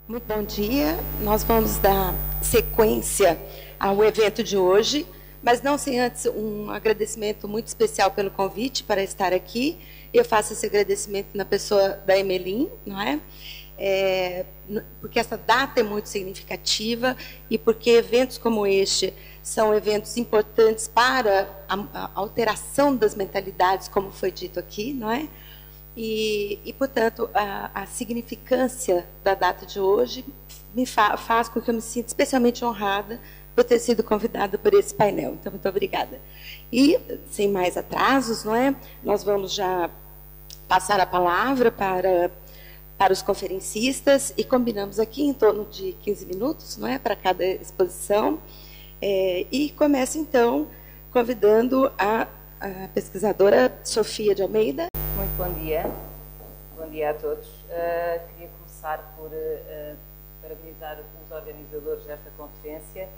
Muito bom dia. Nós vamos dar sequência ao evento de hoje, mas não sem antes um agradecimento muito especial pelo convite para estar aqui. Eu faço esse agradecimento na pessoa da Emelim, não é? Porque essa data é muito significativa e porque eventos como este são eventos importantes para a alteração das mentalidades, como foi dito aqui, não é? Portanto, a significância da data de hoje faz com que eu me sinta especialmente honrada por ter sido convidada por esse painel. Então, muito obrigada. E, sem mais atrasos, não é? Nós vamos já passar a palavra para os conferencistas e combinamos aqui em torno de 15 minutos, não é, para cada exposição. E começo, então, convidando a pesquisadora Sofia de Almeida. Muito bom dia a todos. Queria começar por parabenizar os organizadores desta conferência,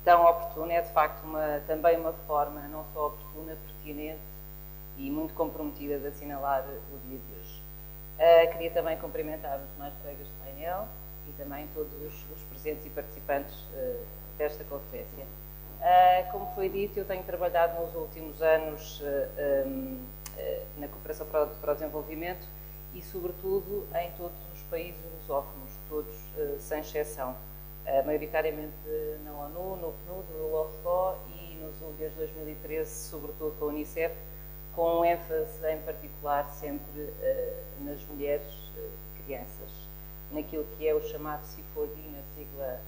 tão oportuna, é de facto também uma forma não só oportuna, pertinente e muito comprometida de assinalar o dia de hoje. Queria também cumprimentar os demais colegas de painel e também todos os presentes e participantes desta conferência. Como foi dito, eu tenho trabalhado nos últimos anos na cooperação para o desenvolvimento e, sobretudo, em todos os países lusófonos, todos sem exceção, maioritariamente na ONU, no PNUD, no OFO e nos últimos 2013, sobretudo com a Unicef, com ênfase em particular sempre nas mulheres e crianças, naquilo que é o chamado C4D, na sigla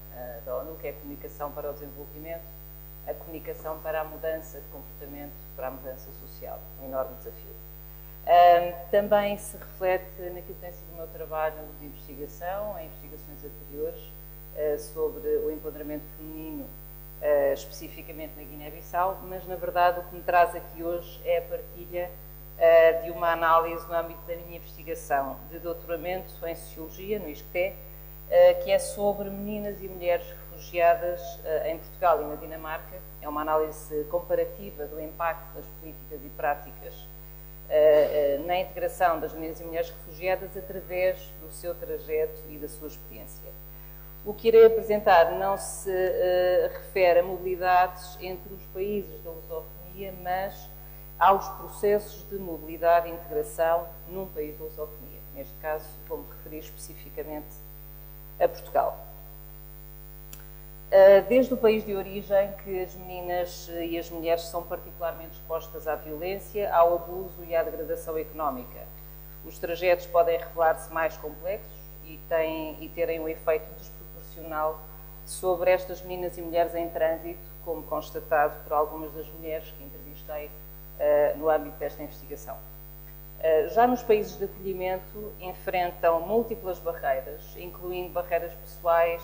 da ONU, que é a comunicação para o desenvolvimento, a comunicação para a mudança de comportamento, para a mudança social, um enorme desafio. Também se reflete naquilo que tem sido o meu trabalho de investigação, em investigações anteriores, sobre o empoderamento feminino, especificamente na Guiné-Bissau, mas na verdade o que me traz aqui hoje é a partilha de uma análise no âmbito da minha investigação de doutoramento em Sociologia, no ISCTE, que é sobre meninas e mulheres refugiadas em Portugal e na Dinamarca. É uma análise comparativa do impacto das políticas e práticas na integração das meninas e mulheres refugiadas através do seu trajeto e da sua experiência. O que irei apresentar não se refere a mobilidades entre os países da lusofonia, mas aos processos de mobilidade e integração num país da lusofonia. Neste caso, vou-me referir especificamente a Portugal. Desde o país de origem que as meninas e as mulheres são particularmente expostas à violência, ao abuso e à degradação económica. Os trajetos podem revelar-se mais complexos e terem um efeito desproporcional sobre estas meninas e mulheres em trânsito, como constatado por algumas das mulheres que entrevistei no âmbito desta investigação. Já nos países de acolhimento enfrentam múltiplas barreiras, incluindo barreiras pessoais,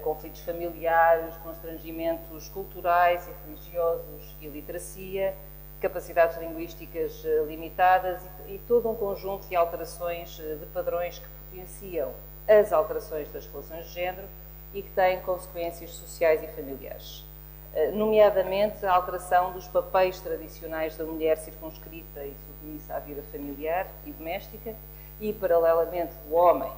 conflitos familiares, constrangimentos culturais e religiosos e literacia, capacidades linguísticas limitadas e todo um conjunto de alterações de padrões que potenciam as alterações das relações de género e que têm consequências sociais e familiares. Nomeadamente a alteração dos papéis tradicionais da mulher circunscrita e submissa à vida familiar e doméstica e, paralelamente, do homem,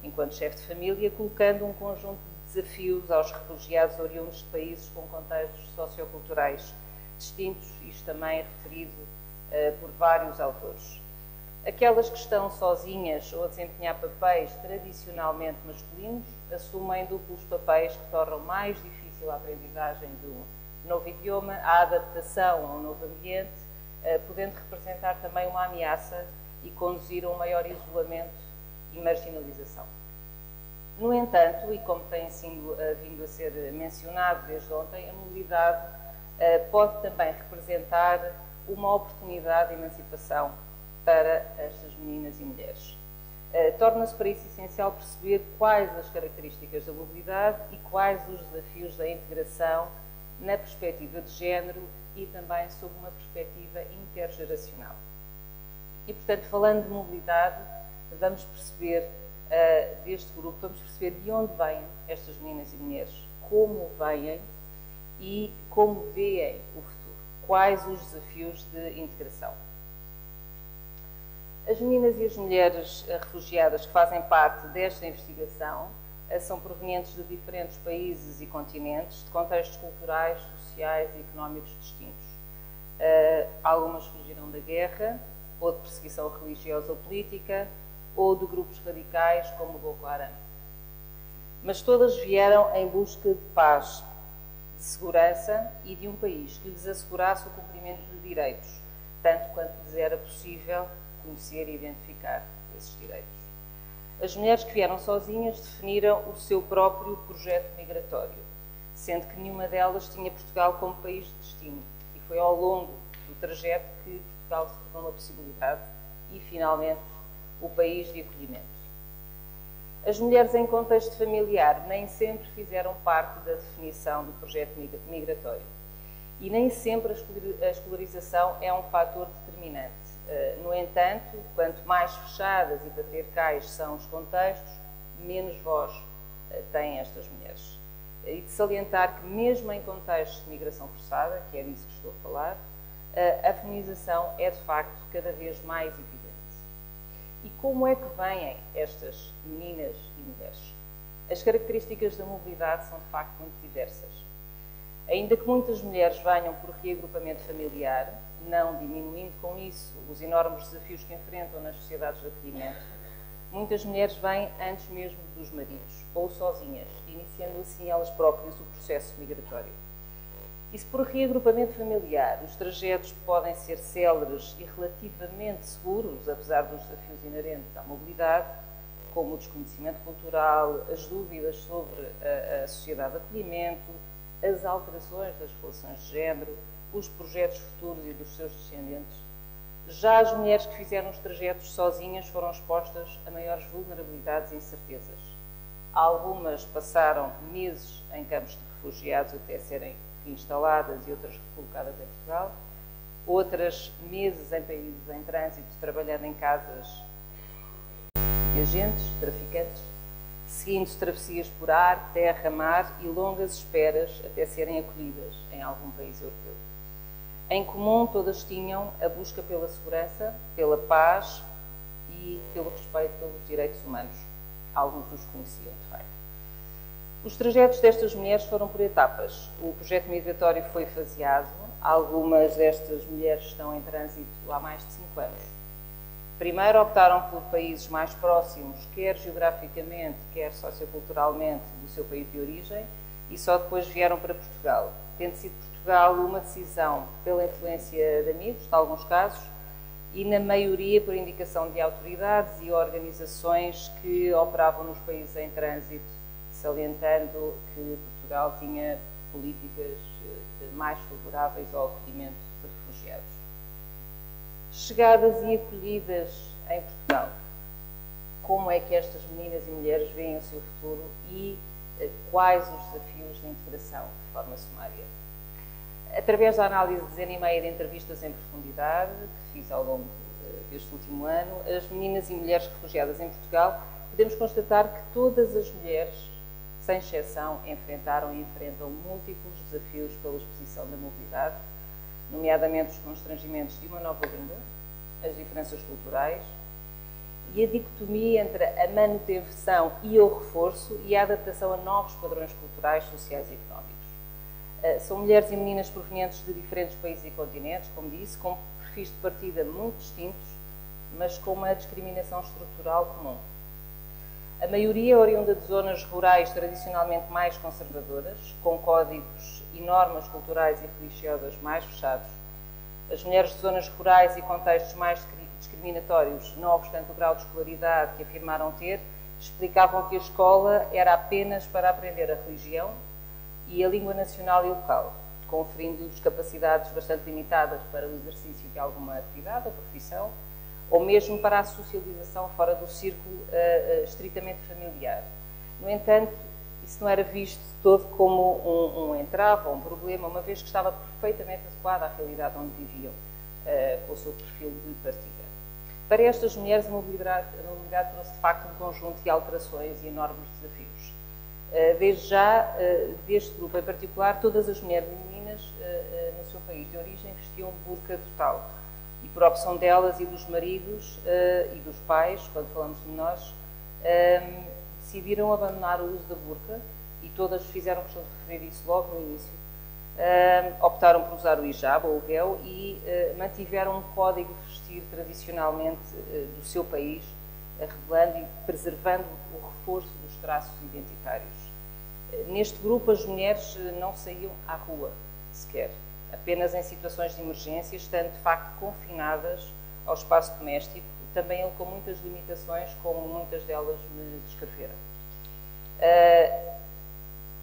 enquanto chefe de família, colocando um conjunto de desafios aos refugiados oriundos de países com contextos socioculturais distintos, isto também é referido por vários autores. Aquelas que estão sozinhas ou a desempenhar papéis tradicionalmente masculinos assumem duplos papéis que tornam mais difícil a aprendizagem de um novo idioma, a adaptação a um novo ambiente, podendo representar também uma ameaça e conduzir a um maior isolamento e marginalização. No entanto, e como tem vindo a ser mencionado desde ontem, a mobilidade pode também representar uma oportunidade de emancipação para estas meninas e mulheres. Torna-se para isso essencial perceber quais as características da mobilidade e quais os desafios da integração na perspectiva de género e também sob uma perspectiva intergeracional. E, portanto, falando de mobilidade, vamos perceber deste grupo, vamos perceber de onde vêm estas meninas e mulheres, como vêm e como veem o futuro, quais os desafios de integração. As meninas e as mulheres refugiadas que fazem parte desta investigação são provenientes de diferentes países e continentes, de contextos culturais, sociais e económicos distintos. Algumas fugiram da guerra, ou de perseguição religiosa ou política, ou de grupos radicais como o Boko Haram. Mas todas vieram em busca de paz, de segurança e de um país que lhes assegurasse o cumprimento de direitos, tanto quanto lhes era possível conhecer e identificar esses direitos. As mulheres que vieram sozinhas definiram o seu próprio projeto migratório, sendo que nenhuma delas tinha Portugal como país de destino. E foi ao longo do trajeto que Portugal se tornou uma possibilidade e, finalmente, o país de acolhimento. As mulheres em contexto familiar nem sempre fizeram parte da definição do projeto migratório. E nem sempre a escolarização é um fator determinante. No entanto, quanto mais fechadas e patriarcais são os contextos, menos voz têm estas mulheres. E de salientar que, mesmo em contextos de migração forçada, que é disso que estou a falar, a feminização é, de facto, cada vez mais evidente. E como é que vêm estas meninas e mulheres? As características da mobilidade são, de facto, muito diversas. Ainda que muitas mulheres venham por reagrupamento familiar, não diminuindo com isso os enormes desafios que enfrentam nas sociedades de acolhimento, muitas mulheres vêm antes mesmo dos maridos, ou sozinhas, iniciando assim elas próprias o processo migratório. E se por reagrupamento familiar os trajetos podem ser céleres e relativamente seguros, apesar dos desafios inerentes à mobilidade, como o desconhecimento cultural, as dúvidas sobre a sociedade de acolhimento, as alterações das relações de género, os projetos futuros e dos seus descendentes, já as mulheres que fizeram os trajetos sozinhas foram expostas a maiores vulnerabilidades e incertezas. Algumas passaram meses em campos de refugiados até serem instaladas e outras recolocadas em Portugal, outras meses em países em trânsito, trabalhando em casas de agentes, traficantes, seguindo travessias por ar, terra, mar e longas esperas até serem acolhidas em algum país europeu. Em comum, todas tinham a busca pela segurança, pela paz e pelo respeito pelos direitos humanos. Alguns os conheciam, de facto. Os trajetos destas mulheres foram por etapas. O projeto migratório foi faseado. Algumas destas mulheres estão em trânsito há mais de 5 anos. Primeiro optaram por países mais próximos, quer geograficamente, quer socioculturalmente, do seu país de origem, e só depois vieram para Portugal, tendo sido Portugal uma decisão pela influência de amigos, em alguns casos, e na maioria por indicação de autoridades e organizações que operavam nos países em trânsito, salientando que Portugal tinha políticas mais favoráveis ao acolhimento de refugiados. Chegadas e acolhidas em Portugal, como é que estas meninas e mulheres veem o seu futuro e quais os desafios de integração de forma sumária? Através da análise de dezena e meia de entrevistas em profundidade, que fiz ao longo deste último ano, as meninas e mulheres refugiadas em Portugal, podemos constatar que todas as mulheres, sem exceção, enfrentaram e enfrentam múltiplos desafios pela exposição da mobilidade, nomeadamente os constrangimentos de uma nova língua, as diferenças culturais e a dicotomia entre a manutenção e o reforço e a adaptação a novos padrões culturais, sociais e económicos. São mulheres e meninas provenientes de diferentes países e continentes, como disse, com perfis de partida muito distintos, mas com uma discriminação estrutural comum. A maioria é oriunda de zonas rurais tradicionalmente mais conservadoras, com códigos e normas culturais e religiosas mais fechados. As mulheres de zonas rurais e contextos mais discriminatórios, não obstante o grau de escolaridade que afirmaram ter, explicavam que a escola era apenas para aprender a religião e a língua nacional e local, conferindo-lhes capacidades bastante limitadas para o exercício de alguma atividade ou profissão, ou mesmo para a socialização fora do círculo estritamente familiar. No entanto, isso não era visto de todo como um entrave ou um problema, uma vez que estava perfeitamente adequado à realidade onde viviam, com o seu perfil de partida. Para estas mulheres, a mobilidade trouxe, de facto, um conjunto de alterações e enormes desafios. Desde já, deste grupo em particular, todas as mulheres e meninas no seu país de origem vestiam burca total, E por opção delas e dos maridos e dos pais, quando falamos de menores, decidiram abandonar o uso da burca, e todas fizeram questão de referir isso logo no início. Optaram por usar o hijab, ou o véu, e mantiveram um código de vestir tradicionalmente do seu país, revelando e preservando o reforço dos traços identitários. Neste grupo, as mulheres não saíam à rua, sequer, apenas em situações de emergência, estando de facto confinadas ao espaço doméstico, também ele com muitas limitações, como muitas delas me descreveram.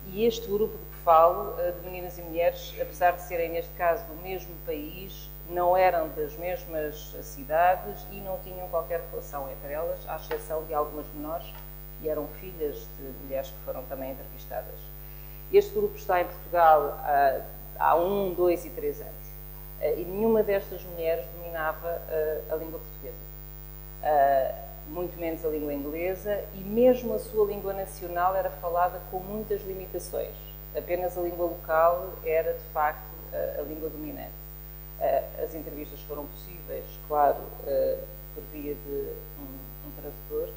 E este grupo de que falo, de meninas e mulheres, apesar de serem, neste caso, do mesmo país, não eram das mesmas cidades e não tinham qualquer relação entre elas, à exceção de algumas menores, que eram filhas de mulheres que foram também entrevistadas. Este grupo está em Portugal há 1, 2 e 3 anos. E nenhuma destas mulheres dominava a língua portuguesa. Muito menos a língua inglesa, e mesmo a sua língua nacional era falada com muitas limitações. Apenas a língua local era, de facto, a língua dominante. As entrevistas foram possíveis, claro, por via de um tradutor,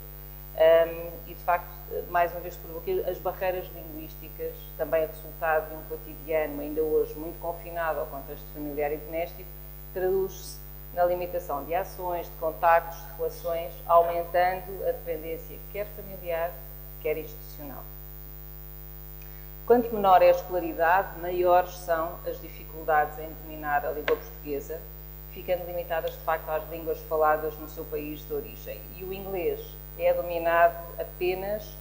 e, de facto, mais uma vez provoquei as barreiras linguísticas, também resultado de um cotidiano, ainda hoje, muito confinado ao contexto familiar e doméstico, traduz-se na limitação de ações, de contactos, de relações, aumentando a dependência quer familiar, quer institucional. Quanto menor é a escolaridade, maiores são as dificuldades em dominar a língua portuguesa, ficando limitadas, de facto, às línguas faladas no seu país de origem. E o inglês é dominado apenas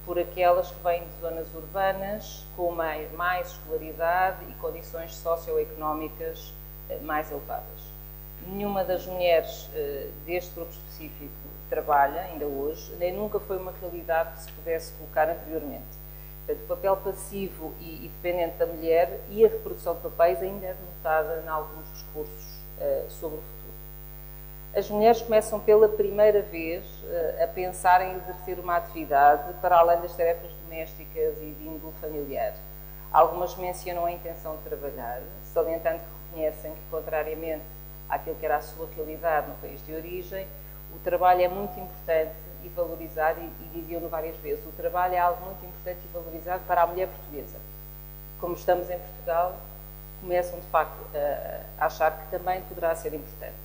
por aquelas que vêm de zonas urbanas, com mais escolaridade e condições socioeconómicas mais elevadas. Nenhuma das mulheres deste grupo específico trabalha, ainda hoje, nem nunca foi uma realidade que se pudesse colocar anteriormente. Portanto, o papel passivo e dependente da mulher e a reprodução de papéis ainda é notada em alguns discursos sobre o futuro. As mulheres começam pela primeira vez a pensar em exercer uma atividade para além das tarefas domésticas e de índole familiar. Algumas mencionam a intenção de trabalhar, salientando que reconhecem que, contrariamente àquilo que era a sua realidade no país de origem, o trabalho é muito importante e valorizado, e diziam-no várias vezes, o trabalho é algo muito importante e valorizado para a mulher portuguesa. Como estamos em Portugal, começam de facto a achar que também poderá ser importante.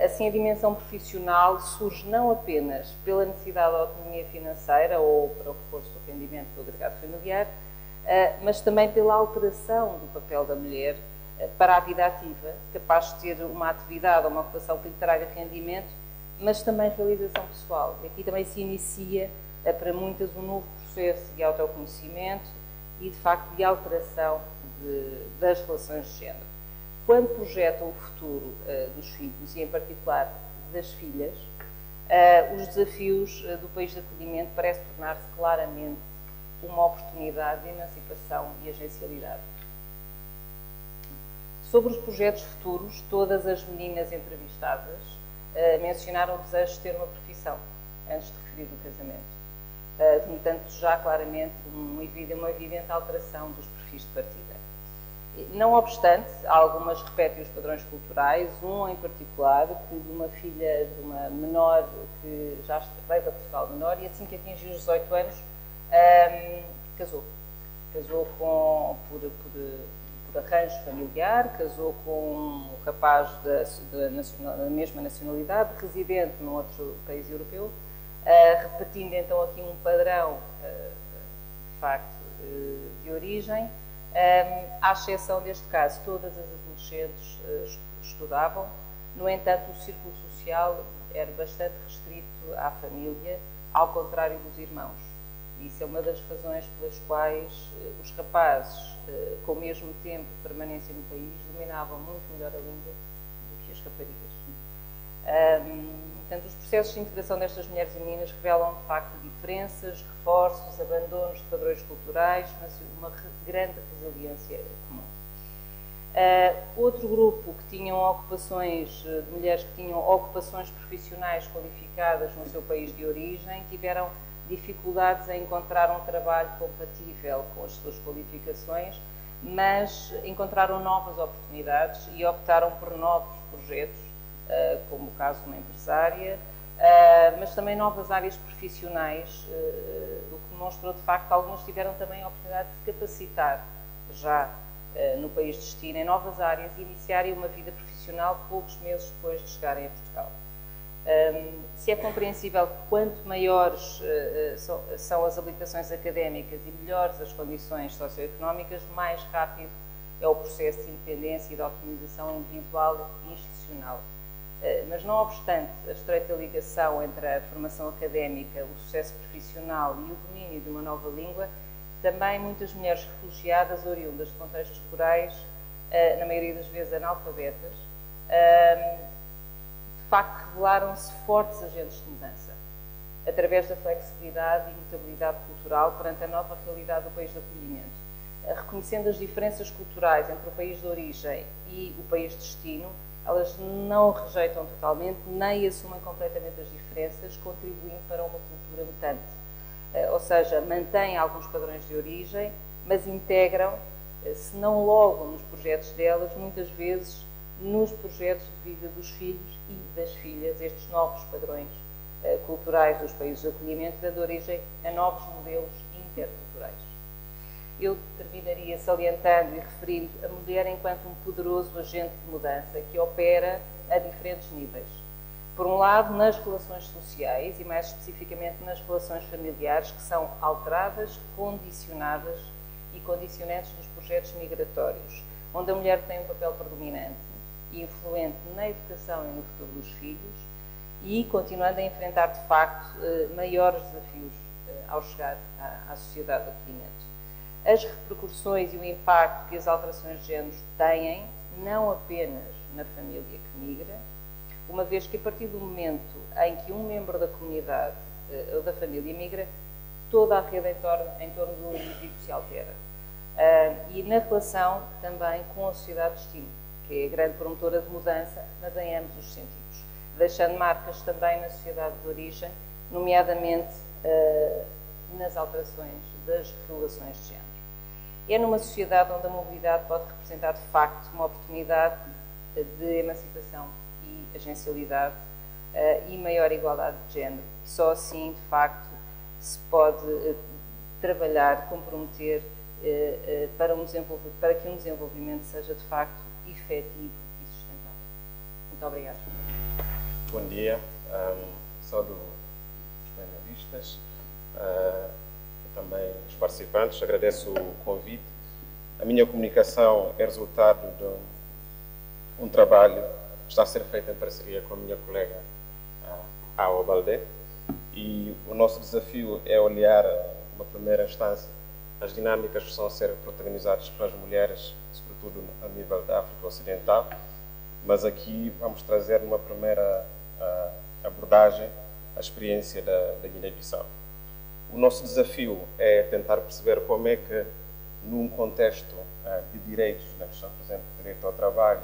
Assim, a dimensão profissional surge não apenas pela necessidade de autonomia financeira ou para o reforço do rendimento do agregado familiar, mas também pela alteração do papel da mulher para a vida ativa, capaz de ter uma atividade ou uma ocupação que lhe traga rendimento, mas também realização pessoal. Aqui também se inicia, para muitas, um novo processo de autoconhecimento e, de facto, de alteração das relações de género. Quando projetam o futuro dos filhos, e em particular das filhas, os desafios do país de acolhimento parecem tornar-se claramente uma oportunidade de emancipação e agencialidade. Sobre os projetos futuros, todas as meninas entrevistadas mencionaram o desejo de ter uma profissão, antes de referir o casamento, denotando já claramente uma evidente alteração dos perfis de partida. Não obstante, algumas repetem os padrões culturais, um em particular, que de uma filha de uma menor que já veio para Portugal menor e assim que atingiu os 18 anos, casou. Casou por arranjo familiar, casou com um rapaz da mesma nacionalidade, residente num outro país europeu, repetindo então aqui um padrão, de facto, de origem. À exceção deste caso, todas as adolescentes estudavam, no entanto, o círculo social era bastante restrito à família, ao contrário dos irmãos. Isso é uma das razões pelas quais os rapazes, com o mesmo tempo de permanência no país, dominavam muito melhor a língua do que as raparigas. Portanto, os processos de integração destas mulheres e meninas revelam, de facto, diferenças, reforços, abandonos de padrões culturais, mas uma grande resiliência comum. Outro grupo que tinham ocupações, de mulheres que tinham ocupações profissionais qualificadas no seu país de origem, tiveram dificuldades em encontrar um trabalho compatível com as suas qualificações, mas encontraram novas oportunidades e optaram por novos projetos, como o caso de uma empresária, mas também novas áreas profissionais, o que demonstrou de facto que algumas tiveram também a oportunidade de se capacitar já no país de destino em novas áreas e iniciarem uma vida profissional poucos meses depois de chegarem a Portugal. Se é compreensível que quanto maiores são as habilitações académicas e melhores as condições socioeconómicas, mais rápido é o processo de independência e de autonomização individual e institucional. Mas, não obstante a estreita ligação entre a formação académica, o sucesso profissional e o domínio de uma nova língua, também muitas mulheres refugiadas oriundas de contextos rurais, na maioria das vezes analfabetas, de facto revelaram-se fortes agentes de mudança, através da flexibilidade e mutabilidade cultural perante a nova realidade do país de acolhimento. Reconhecendo as diferenças culturais entre o país de origem e o país de destino, elas não rejeitam totalmente, nem assumem completamente as diferenças, contribuindo para uma cultura mutante. Ou seja, mantêm alguns padrões de origem, mas integram, se não logo nos projetos delas, muitas vezes nos projetos de vida dos filhos e das filhas, estes novos padrões culturais dos países de acolhimento, dando origem a novos modelos interculturais. Eu terminaria salientando e referindo a mulher enquanto um poderoso agente de mudança que opera a diferentes níveis. Por um lado, nas relações sociais e, mais especificamente, nas relações familiares, que são alteradas, condicionadas e condicionantes dos projetos migratórios, onde a mulher tem um papel predominante e influente na educação e no futuro dos filhos e continuando a enfrentar, de facto, maiores desafios ao chegar à sociedade de acolhimento. As repercussões e o impacto que as alterações de género têm, não apenas na família que migra, uma vez que a partir do momento em que um membro da comunidade ou da família migra, toda a rede em torno do indivíduo se altera. E na relação também com a sociedade de destino, que é a grande promotora de mudança, mas em ambos os sentidos, deixando marcas também na sociedade de origem, nomeadamente nas alterações das relações de género. É numa sociedade onde a mobilidade pode representar, de facto, uma oportunidade de emancipação e agencialidade e maior igualdade de género. Só assim, de facto, se pode trabalhar, comprometer para que um desenvolvimento seja, de facto, efetivo e sustentável. Muito obrigada. Bom dia. Saúdo os panelistas. Também os participantes, agradeço o convite. A minha comunicação é resultado de um trabalho que está a ser feito em parceria com a minha colega Awa Baldé, e o nosso desafio é olhar, numa primeira instância, as dinâmicas que estão a ser protagonizadas pelas mulheres, sobretudo a nível da África Ocidental, mas aqui vamos trazer numa primeira abordagem a experiência da Guiné-Bissau. O nosso desafio é tentar perceber como é que, num contexto de direitos, na questão, por exemplo, do direito ao trabalho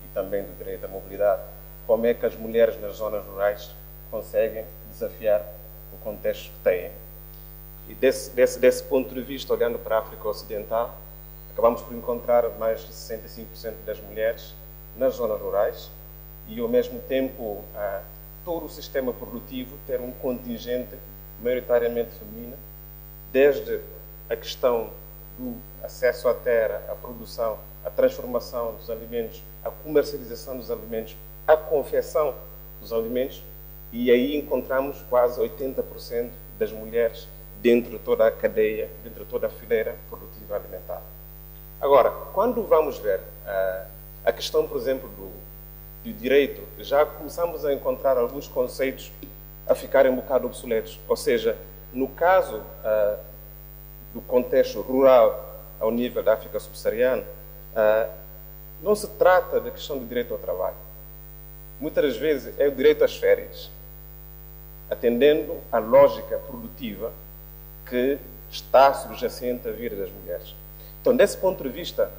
e também do direito à mobilidade, como é que as mulheres nas zonas rurais conseguem desafiar o contexto que têm. E desse ponto de vista, olhando para a África Ocidental, acabamos por encontrar mais de 65% das mulheres nas zonas rurais e, ao mesmo tempo, todo o sistema produtivo ter um contingente maioritariamente feminina, desde a questão do acesso à terra, à produção, à transformação dos alimentos, à comercialização dos alimentos, à confecção dos alimentos, e aí encontramos quase 80% das mulheres dentro de toda a cadeia, dentro de toda a fileira produtiva alimentar. Agora, quando vamos ver a questão, por exemplo, do direito, já começamos a encontrar alguns conceitos a ficarem um bocado obsoletos. Ou seja, no caso do contexto rural ao nível da África subsaariana, não se trata da questão do direito ao trabalho. Muitas das vezes é o direito às férias, atendendo à lógica produtiva que está subjacente à vida das mulheres. Então, desse ponto de vista,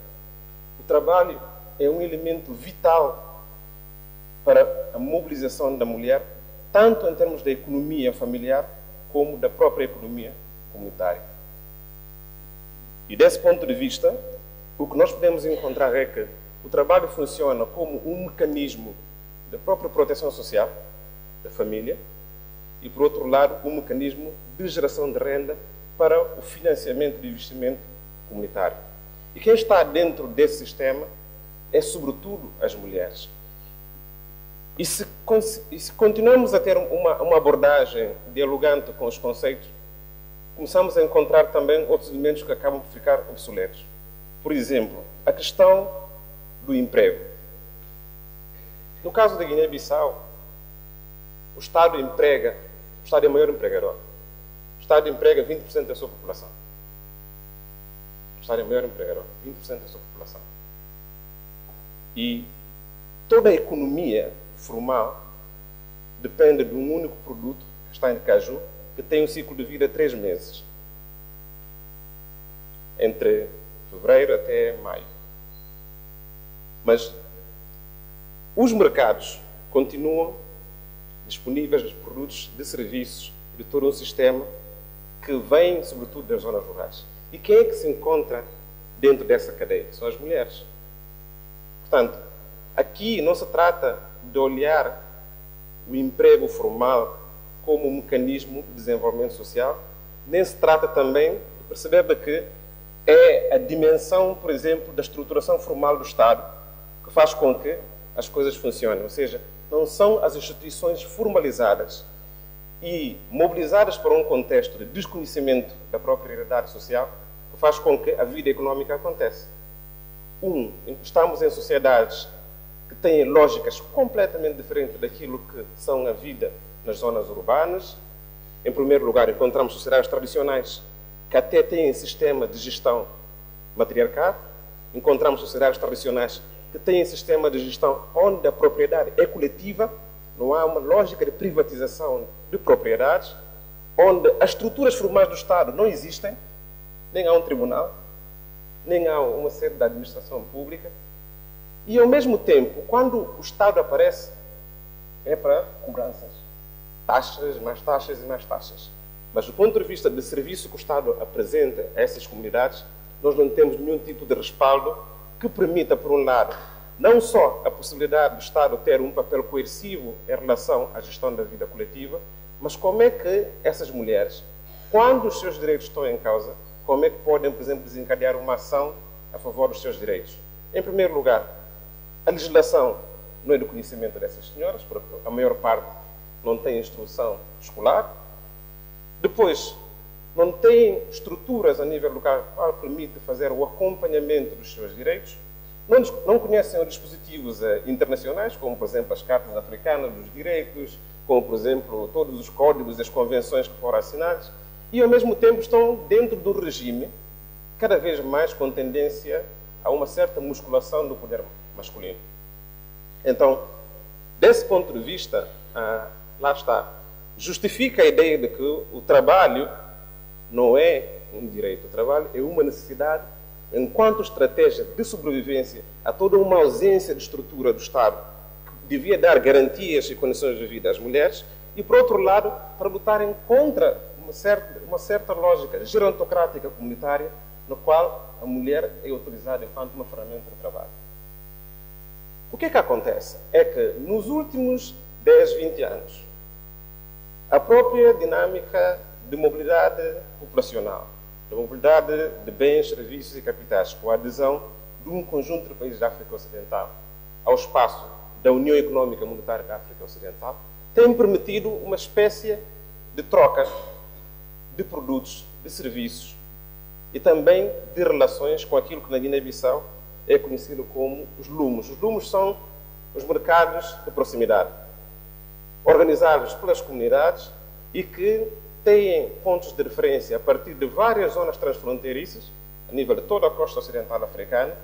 o trabalho é um elemento vital para a mobilização da mulher, tanto em termos da economia familiar, como da própria economia comunitária. E desse ponto de vista, o que nós podemos encontrar é que o trabalho funciona como um mecanismo da própria proteção social da família e, por outro lado, um mecanismo de geração de renda para o financiamento do investimento comunitário. E quem está dentro desse sistema é, sobretudo, as mulheres. E se continuamos a ter uma abordagem dialogante com os conceitos, começamos a encontrar também outros elementos que acabam por ficar obsoletos. Por exemplo, a questão do emprego. No caso da Guiné-Bissau, o Estado é o maior empregador. O Estado emprega 20% da sua população. O Estado é o maior empregador, 20% da sua população. E toda a economia formal depende de um único produto, que está em caju, que tem um ciclo de vida de 3 meses. Entre fevereiro até maio. Mas os mercados continuam disponíveis dos produtos, de serviços, de todo um sistema que vem, sobretudo, das zonas rurais. E quem é que se encontra dentro dessa cadeia? São as mulheres. Portanto, aqui não se trata de olhar o emprego formal como um mecanismo de desenvolvimento social, nem se trata também de perceber de que é a dimensão, por exemplo, da estruturação formal do Estado que faz com que as coisas funcionem. Ou seja, não são as instituições formalizadas e mobilizadas para um contexto de desconhecimento da própria realidade social que faz com que a vida económica aconteça. Estamos em sociedades que têm lógicas completamente diferentes daquilo que são a vida nas zonas urbanas. Em primeiro lugar, encontramos sociedades tradicionais que até têm sistema de gestão matriarcal. Encontramos sociedades tradicionais que têm sistema de gestão onde a propriedade é coletiva, não há uma lógica de privatização de propriedades, onde as estruturas formais do Estado não existem, nem há um tribunal, nem há uma sede da administração pública. E, ao mesmo tempo, quando o Estado aparece, é para cobranças. Taxas, mais taxas e mais taxas. Mas, do ponto de vista de serviço que o Estado apresenta a essas comunidades, nós não temos nenhum tipo de respaldo que permita, por um lado, não só a possibilidade do Estado ter um papel coercivo em relação à gestão da vida coletiva, mas como é que essas mulheres, quando os seus direitos estão em causa, como é que podem, por exemplo, desencadear uma ação a favor dos seus direitos? Em primeiro lugar, a legislação não é do conhecimento dessas senhoras, porque a maior parte não tem instrução escolar. Depois, não tem estruturas a nível local que permite fazer o acompanhamento dos seus direitos. Não conhecem os dispositivos internacionais, como, por exemplo, as Cartas Africanas dos Direitos, como, por exemplo, todos os códigos e as convenções que foram assinadas, e, ao mesmo tempo, estão dentro do regime, cada vez mais com tendência a uma certa musculação do poder masculino. Então, desse ponto de vista, lá está, justifica a ideia de que o trabalho não é um direito, o trabalho é uma necessidade, enquanto estratégia de sobrevivência a toda uma ausência de estrutura do Estado que devia dar garantias e condições de vida às mulheres, e, por outro lado, para lutarem contra uma certa lógica gerontocrática comunitária, no qual a mulher é utilizada enquanto uma ferramenta de trabalho. O que é que acontece? É que nos últimos 10, 20 anos, a própria dinâmica de mobilidade populacional, de mobilidade de bens, serviços e capitais, com a adesão de um conjunto de países da África Ocidental ao espaço da União Económica e Monetária da África Ocidental, tem permitido uma espécie de troca de produtos, de serviços e também de relações com aquilo que na Guiné-Bissau é conhecido como os lumos. Os lumos são os mercados de proximidade, organizados pelas comunidades e que têm pontos de referência a partir de várias zonas transfronteiriças, a nível de toda a costa ocidental africana,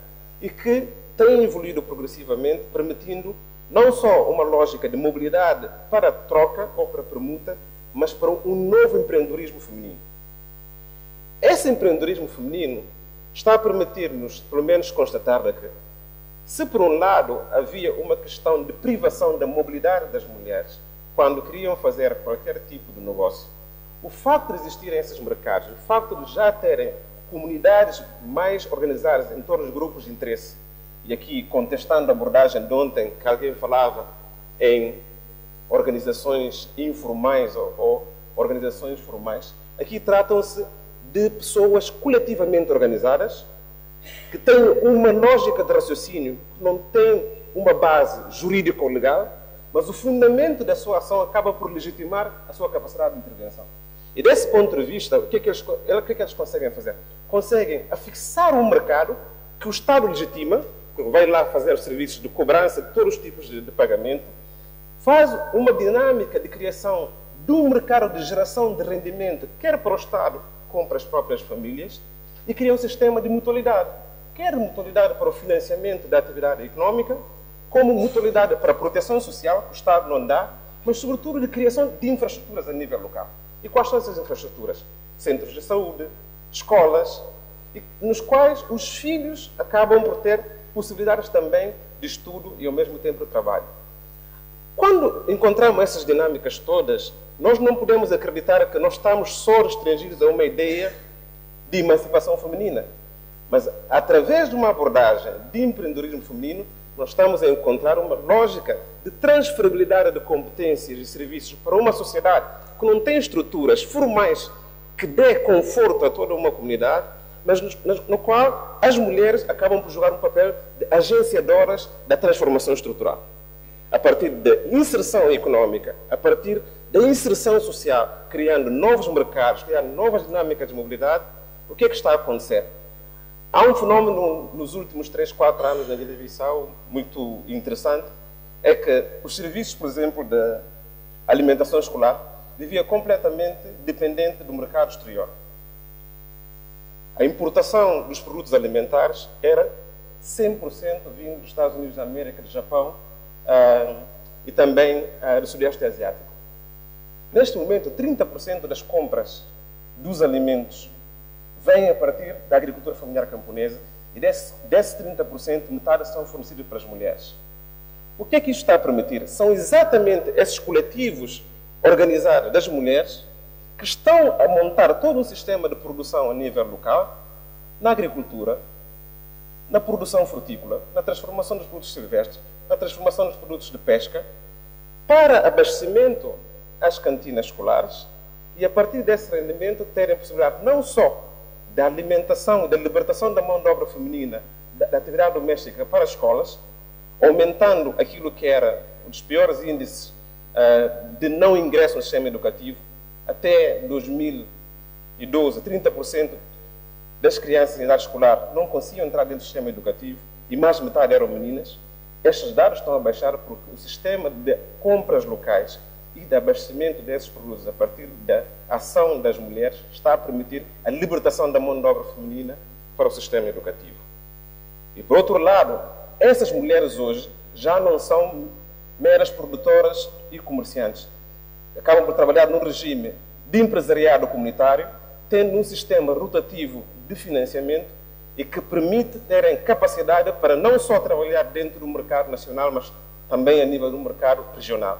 e que têm evoluído progressivamente, permitindo não só uma lógica de mobilidade para troca ou para permuta, mas para um novo empreendedorismo feminino. Esse empreendedorismo feminino está a permitir-nos, pelo menos, constatar que, se por um lado havia uma questão de privação da mobilidade das mulheres, quando queriam fazer qualquer tipo de negócio, o facto de existirem esses mercados, o facto de já terem comunidades mais organizadas em torno dos grupos de interesse, e aqui contestando a abordagem de ontem, que alguém falava em organizações informais ou organizações formais. Aqui tratam-se de pessoas coletivamente organizadas, que têm uma lógica de raciocínio que não tem uma base jurídico-legal, mas o fundamento da sua ação acaba por legitimar a sua capacidade de intervenção. E desse ponto de vista, o que é que eles conseguem fazer? Conseguem afixar um mercado que o Estado legitima, que vai lá fazer os serviços de cobrança de todos os tipos de pagamento, faz uma dinâmica de criação de um mercado de geração de rendimento, quer para o Estado, como para as próprias famílias, e cria um sistema de mutualidade, quer mutualidade para o financiamento da atividade econômica, como mutualidade para a proteção social, que o Estado não dá, mas sobretudo de criação de infraestruturas a nível local. E quais são essas infraestruturas? Centros de saúde, escolas, nos quais os filhos acabam por ter possibilidades também de estudo e ao mesmo tempo de trabalho. Quando encontramos essas dinâmicas todas, nós não podemos acreditar que nós estamos só restringidos a uma ideia de emancipação feminina. Mas, através de uma abordagem de empreendedorismo feminino, nós estamos a encontrar uma lógica de transferibilidade de competências e serviços para uma sociedade que não tem estruturas formais que dê conforto a toda uma comunidade, mas no qual as mulheres acabam por jogar um papel de agenciadoras da transformação estrutural. A partir da inserção econômica, a partir da inserção social, criando novos mercados, criando novas dinâmicas de mobilidade, o que é que está a acontecer? Há um fenómeno nos últimos 3, 4 anos na Guiné-Bissau muito interessante, é que os serviços, por exemplo, da alimentação escolar, vivia completamente dependente do mercado exterior. A importação dos produtos alimentares era 100% vindo dos Estados Unidos da América, do Japão e também do Sudeste Asiático. Neste momento, 30% das compras dos alimentos vêm a partir da agricultura familiar camponesa e desse 30%, metade são fornecidos para as mulheres. O que é que isto está a permitir? São exatamente esses coletivos organizados das mulheres que estão a montar todo um sistema de produção a nível local, na agricultura, na produção frutícola, na transformação dos produtos silvestres, na transformação dos produtos de pesca, para abastecimento às cantinas escolares e, a partir desse rendimento, terem a possibilidade não só da alimentação e da libertação da mão de obra feminina, da atividade doméstica para as escolas, aumentando aquilo que era um dos piores índices de não ingresso no sistema educativo. Até 2012, 30% das crianças em idade escolar não conseguiam entrar dentro do sistema educativo e mais de metade eram meninas. Estes dados estão a baixar porque o sistema de compras locais e de abastecimento desses produtos a partir da ação das mulheres está a permitir a libertação da mão de obra feminina para o sistema educativo. E, por outro lado, essas mulheres hoje já não são meras produtoras e comerciantes. Acabam por trabalhar num regime de empresariado comunitário, tendo um sistema rotativo de financiamento e que permite terem capacidade para não só trabalhar dentro do mercado nacional, mas também a nível do mercado regional,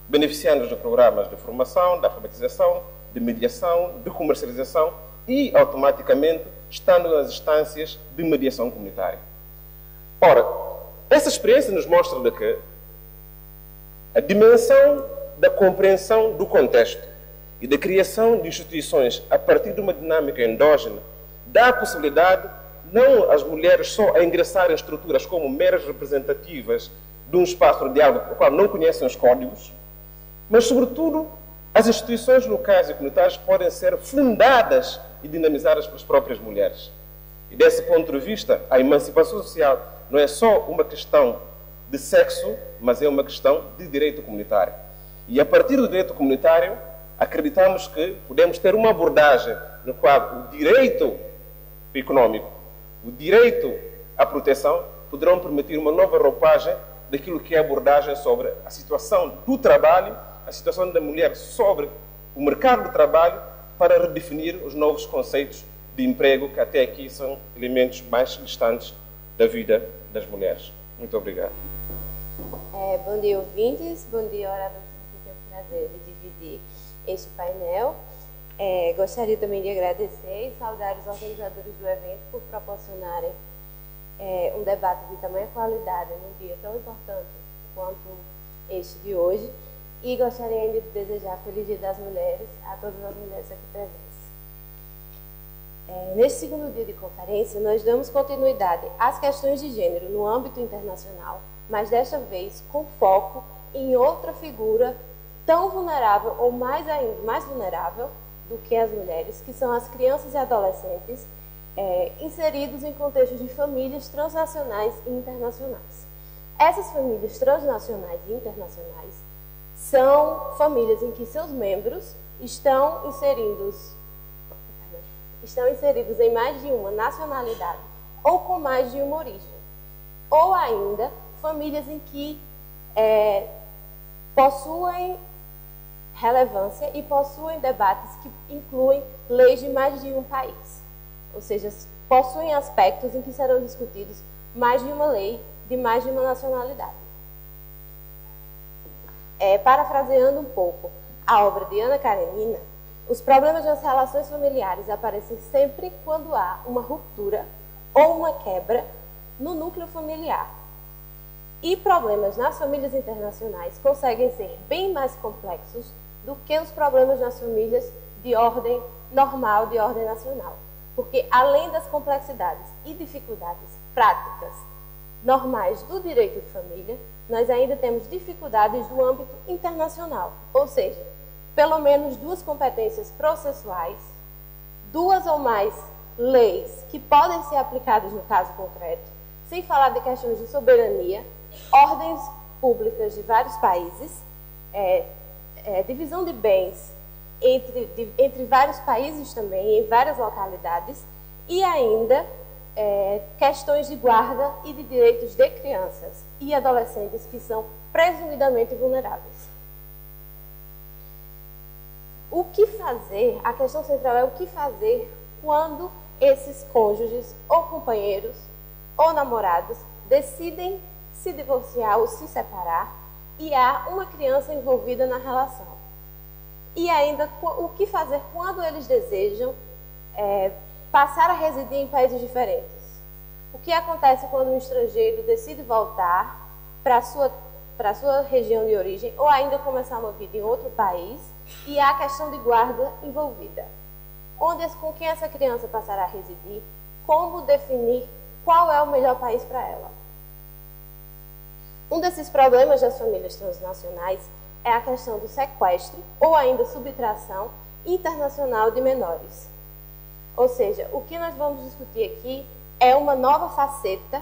beneficiando de programas de formação, de alfabetização, de mediação, de comercialização e, automaticamente, estando nas instâncias de mediação comunitária. Ora, essa experiência nos mostra de que a dimensão da compreensão do contexto e da criação de instituições a partir de uma dinâmica endógena dá a possibilidade não às mulheres só a ingressarem em estruturas como meras representativas de um espaço de diálogo para o qual não conhecem os códigos, mas, sobretudo, as instituições locais e comunitárias podem ser fundadas e dinamizadas pelas próprias mulheres. E, desse ponto de vista, a emancipação social não é só uma questão de sexo, mas é uma questão de direito comunitário. E, a partir do direito comunitário, acreditamos que podemos ter uma abordagem no qual o direito econômico, o direito à proteção, poderão permitir uma nova roupagem daquilo que é a abordagem sobre a situação do trabalho, a situação da mulher sobre o mercado de trabalho, para redefinir os novos conceitos de emprego que até aqui são elementos mais distantes da vida das mulheres. Muito obrigado. Bom dia, ouvintes. Bom dia, oradores. Eu tenho o prazer de dividir este painel. Gostaria também de agradecer e saudar os organizadores do evento por proporcionarem um debate de tamanha qualidade num dia tão importante quanto este de hoje. E gostaria ainda de desejar Feliz Dia das Mulheres a todas as mulheres aqui presentes. Neste segundo dia de conferência, nós damos continuidade às questões de gênero no âmbito internacional, mas desta vez com foco em outra figura tão vulnerável ou mais ainda mais vulnerável do que as mulheres, que são as crianças e adolescentes inseridos em contextos de famílias transnacionais e internacionais. Essas famílias transnacionais e internacionais são famílias em que seus membros estão inseridos em mais de uma nacionalidade ou com mais de uma origem. Ou ainda, famílias em que possuem relevância e possuem debates que incluem leis de mais de um país. Ou seja, possuem aspectos em que serão discutidos mais de uma lei de mais de uma nacionalidade. Parafraseando um pouco a obra de Ana Karenina, os problemas das relações familiares aparecem sempre quando há uma ruptura ou uma quebra no núcleo familiar. E problemas nas famílias internacionais conseguem ser bem mais complexos do que os problemas nas famílias de ordem normal, de ordem nacional. Porque, além das complexidades e dificuldades práticas normais do direito de família, nós ainda temos dificuldades do âmbito internacional, ou seja, pelo menos duas competências processuais, duas ou mais leis que podem ser aplicadas no caso concreto, sem falar de questões de soberania, ordens públicas de vários países, divisão de bens entre vários países também, em várias localidades, e ainda questões de guarda e de direitos de crianças e adolescentes que são presumidamente vulneráveis. O que fazer? A questão central é o que fazer quando esses cônjuges ou companheiros ou namorados decidem se divorciar ou se separar e há uma criança envolvida na relação. E ainda o que fazer quando eles desejam passar a residir em países diferentes. O que acontece quando um estrangeiro decide voltar para a sua região de origem ou ainda começar uma vida em outro país e há a questão de guarda envolvida. Com quem essa criança passará a residir, como definir qual é o melhor país para ela. Um desses problemas das famílias transnacionais é a questão do sequestro ou ainda subtração internacional de menores. Ou seja, o que nós vamos discutir aqui é uma nova faceta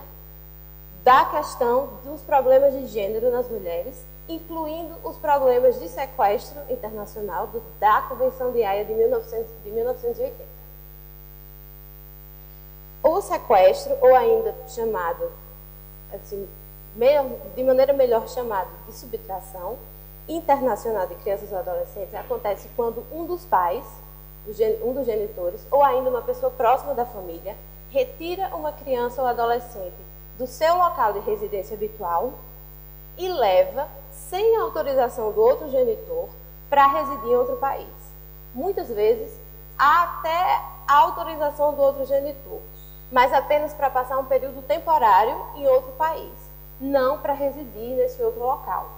da questão dos problemas de gênero nas mulheres, incluindo os problemas de sequestro internacional da Convenção de Haia de 1980. O sequestro, ou ainda chamado, assim, de maneira melhor chamado de subtração internacional de crianças ou adolescentes, acontece quando um dos pais, um dos genitores, ou ainda uma pessoa próxima da família, retira uma criança ou adolescente do seu local de residência habitual e leva, sem autorização do outro genitor, para residir em outro país. Muitas vezes, há até a autorização do outro genitor, mas apenas para passar um período temporário em outro país, não para residir nesse outro local.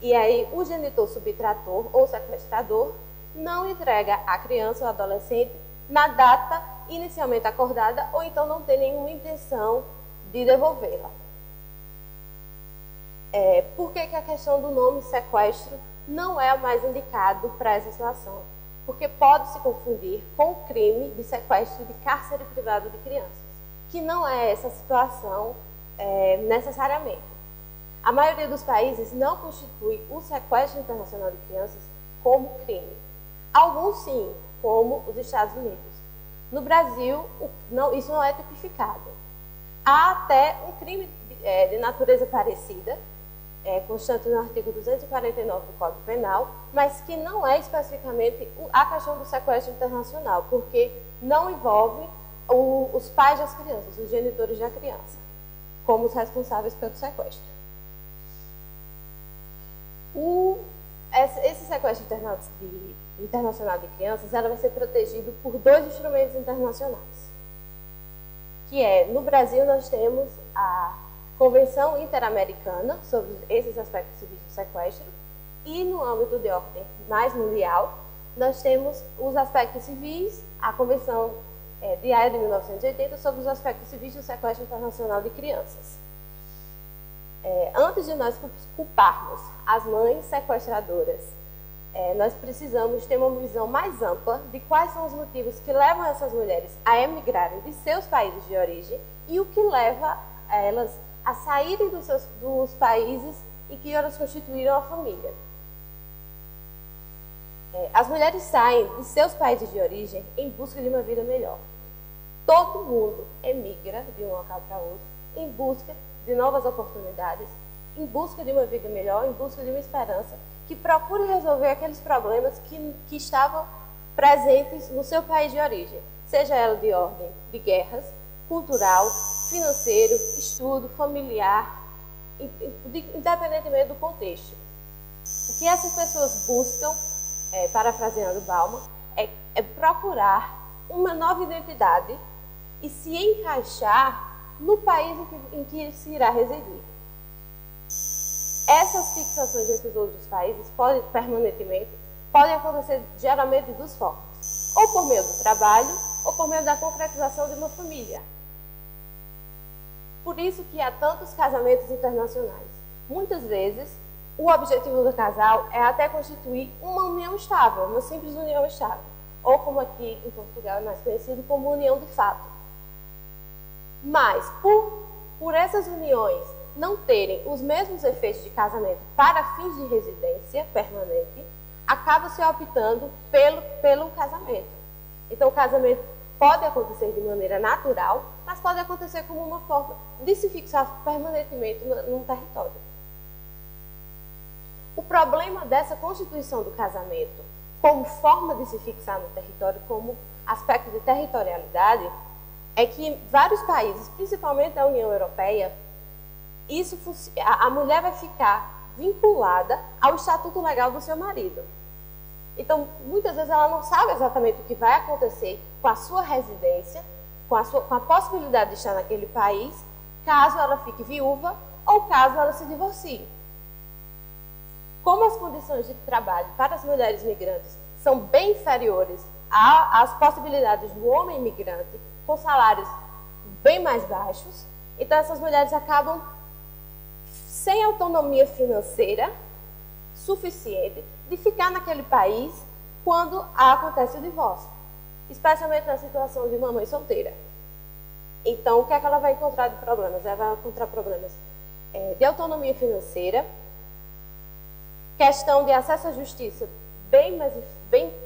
E aí, o genitor subtrator ou sequestrador não entrega a criança ou adolescente na data inicialmente acordada ou então não tem nenhuma intenção de devolvê-la. Por que a questão do nome sequestro não é o mais indicado para essa situação? Porque pode se confundir com o crime de sequestro de cárcere privado de crianças, que não é essa situação necessariamente. A maioria dos países não constitui o sequestro internacional de crianças como crime. Alguns sim, como os Estados Unidos. No Brasil, isso não é tipificado. Há até um crime de natureza parecida, constante no artigo 249 do Código Penal, mas que não é especificamente a questão do sequestro internacional, porque não envolve os pais das crianças, os genitores da criança, como os responsáveis pelo sequestro. Esse sequestro internacional de crianças ela vai ser protegido por dois instrumentos internacionais, que no Brasil nós temos a Convenção Interamericana sobre esses aspectos civis do sequestro, e no âmbito de ordem mais mundial, nós temos os aspectos civis, a Convenção de Haia de 1980 sobre os aspectos civis do sequestro internacional de crianças. Antes de nós culparmos as mães sequestradoras, nós precisamos ter uma visão mais ampla de quais são os motivos que levam essas mulheres a emigrarem de seus países de origem e o que leva elas a saírem dos países em que elas constituíram a família. As mulheres saem de seus países de origem em busca de uma vida melhor. Todo mundo emigra de um local para outro em busca de novas oportunidades, em busca de uma vida melhor, em busca de uma esperança que procure resolver aqueles problemas que estavam presentes no seu país de origem, seja ela de ordem de guerras, cultural, financeiro, estudo, familiar, independentemente do contexto. O que essas pessoas buscam, parafraseando Bauman, é procurar uma nova identidade e se encaixar no país em que se irá residir. Essas fixações entre os outros países permanentemente podem acontecer geralmente de duas formas, ou por meio do trabalho, ou por meio da concretização de uma família. Por isso que há tantos casamentos internacionais. Muitas vezes, o objetivo do casal é até constituir uma união estável, uma simples união estável, ou como aqui em Portugal é mais conhecido como união de fato. Mas, por essas uniões não terem os mesmos efeitos de casamento para fins de residência permanente, acaba se optando pelo casamento. Então, o casamento pode acontecer de maneira natural, mas pode acontecer como uma forma de se fixar permanentemente num território. O problema dessa constituição do casamento como forma de se fixar no território, como aspecto de territorialidade, é que em vários países, principalmente da União Europeia, a mulher vai ficar vinculada ao estatuto legal do seu marido. Então, muitas vezes ela não sabe exatamente o que vai acontecer com a sua residência, com a possibilidade de estar naquele país, caso ela fique viúva ou caso ela se divorcie. Como as condições de trabalho para as mulheres migrantes são bem inferiores às possibilidades do homem imigrante, com salários bem mais baixos, então essas mulheres acabam sem autonomia financeira suficiente de ficar naquele país quando acontece o divórcio, especialmente na situação de uma mãe solteira. Então, o que é que ela vai encontrar de problemas? Ela vai encontrar problemas de autonomia financeira, questão de acesso à justiça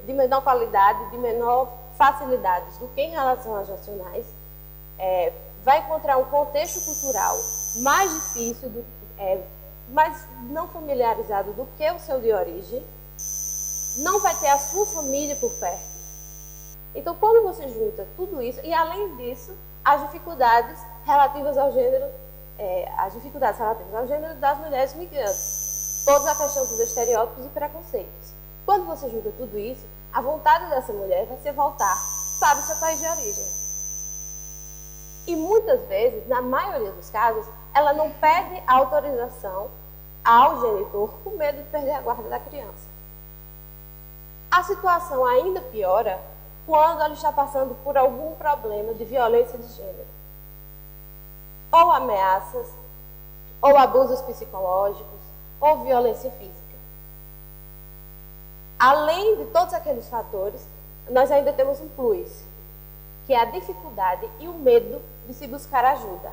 de menor qualidade, de menor facilidades do que em relação às nacionais, vai encontrar um contexto cultural mais difícil, mais não familiarizado do que o seu de origem, não vai ter a sua família por perto. Então, quando você junta tudo isso, e além disso, as dificuldades relativas ao gênero das mulheres migrantes, toda a questão dos estereótipos e preconceitos. Quando você junta tudo isso, a vontade dessa mulher vai ser voltar para o seu país de origem. E muitas vezes, na maioria dos casos, ela não pede autorização ao genitor com medo de perder a guarda da criança. A situação ainda piora quando ela está passando por algum problema de violência de gênero, ou ameaças, ou abusos psicológicos, ou violência física. Além de todos aqueles fatores, nós ainda temos um plus, que é a dificuldade e o medo de se buscar ajuda.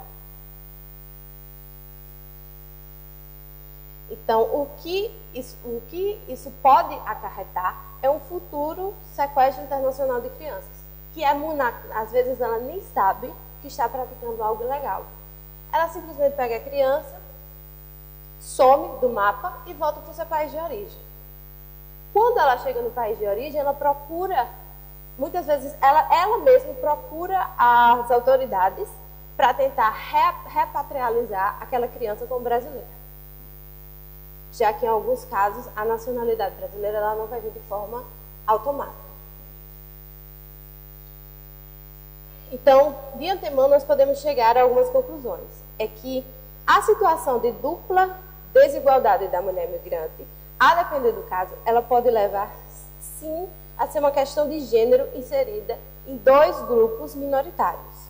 Então, o que isso pode acarretar é um futuro sequestro internacional de crianças, que às vezes ela nem sabe que está praticando algo ilegal. Ela simplesmente pega a criança, some do mapa e volta para o seu país de origem. Quando ela chega no país de origem, ela procura, muitas vezes ela mesma procura as autoridades para tentar repatrializar aquela criança como brasileira. Já que em alguns casos a nacionalidade brasileira ela não vai vir de forma automática. Então, de antemão, nós podemos chegar a algumas conclusões. É que A situação de dupla desigualdade da mulher migrante, a depender do caso, ela pode levar, sim, a ser uma questão de gênero inserida em dois grupos minoritários.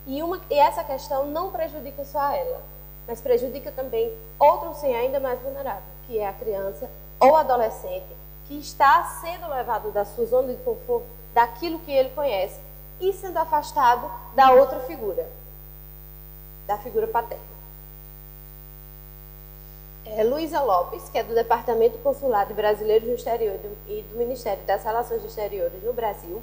E essa questão não prejudica só ela, mas prejudica também outro sem ainda mais vulnerável, que é a criança ou adolescente, que está sendo levado da sua zona de conforto, daquilo que ele conhece, e sendo afastado da outra figura, da figura paterna. Luísa Lopes, que é do Departamento Consular de Brasileiros no Exterior e do Ministério das Relações Exteriores no Brasil,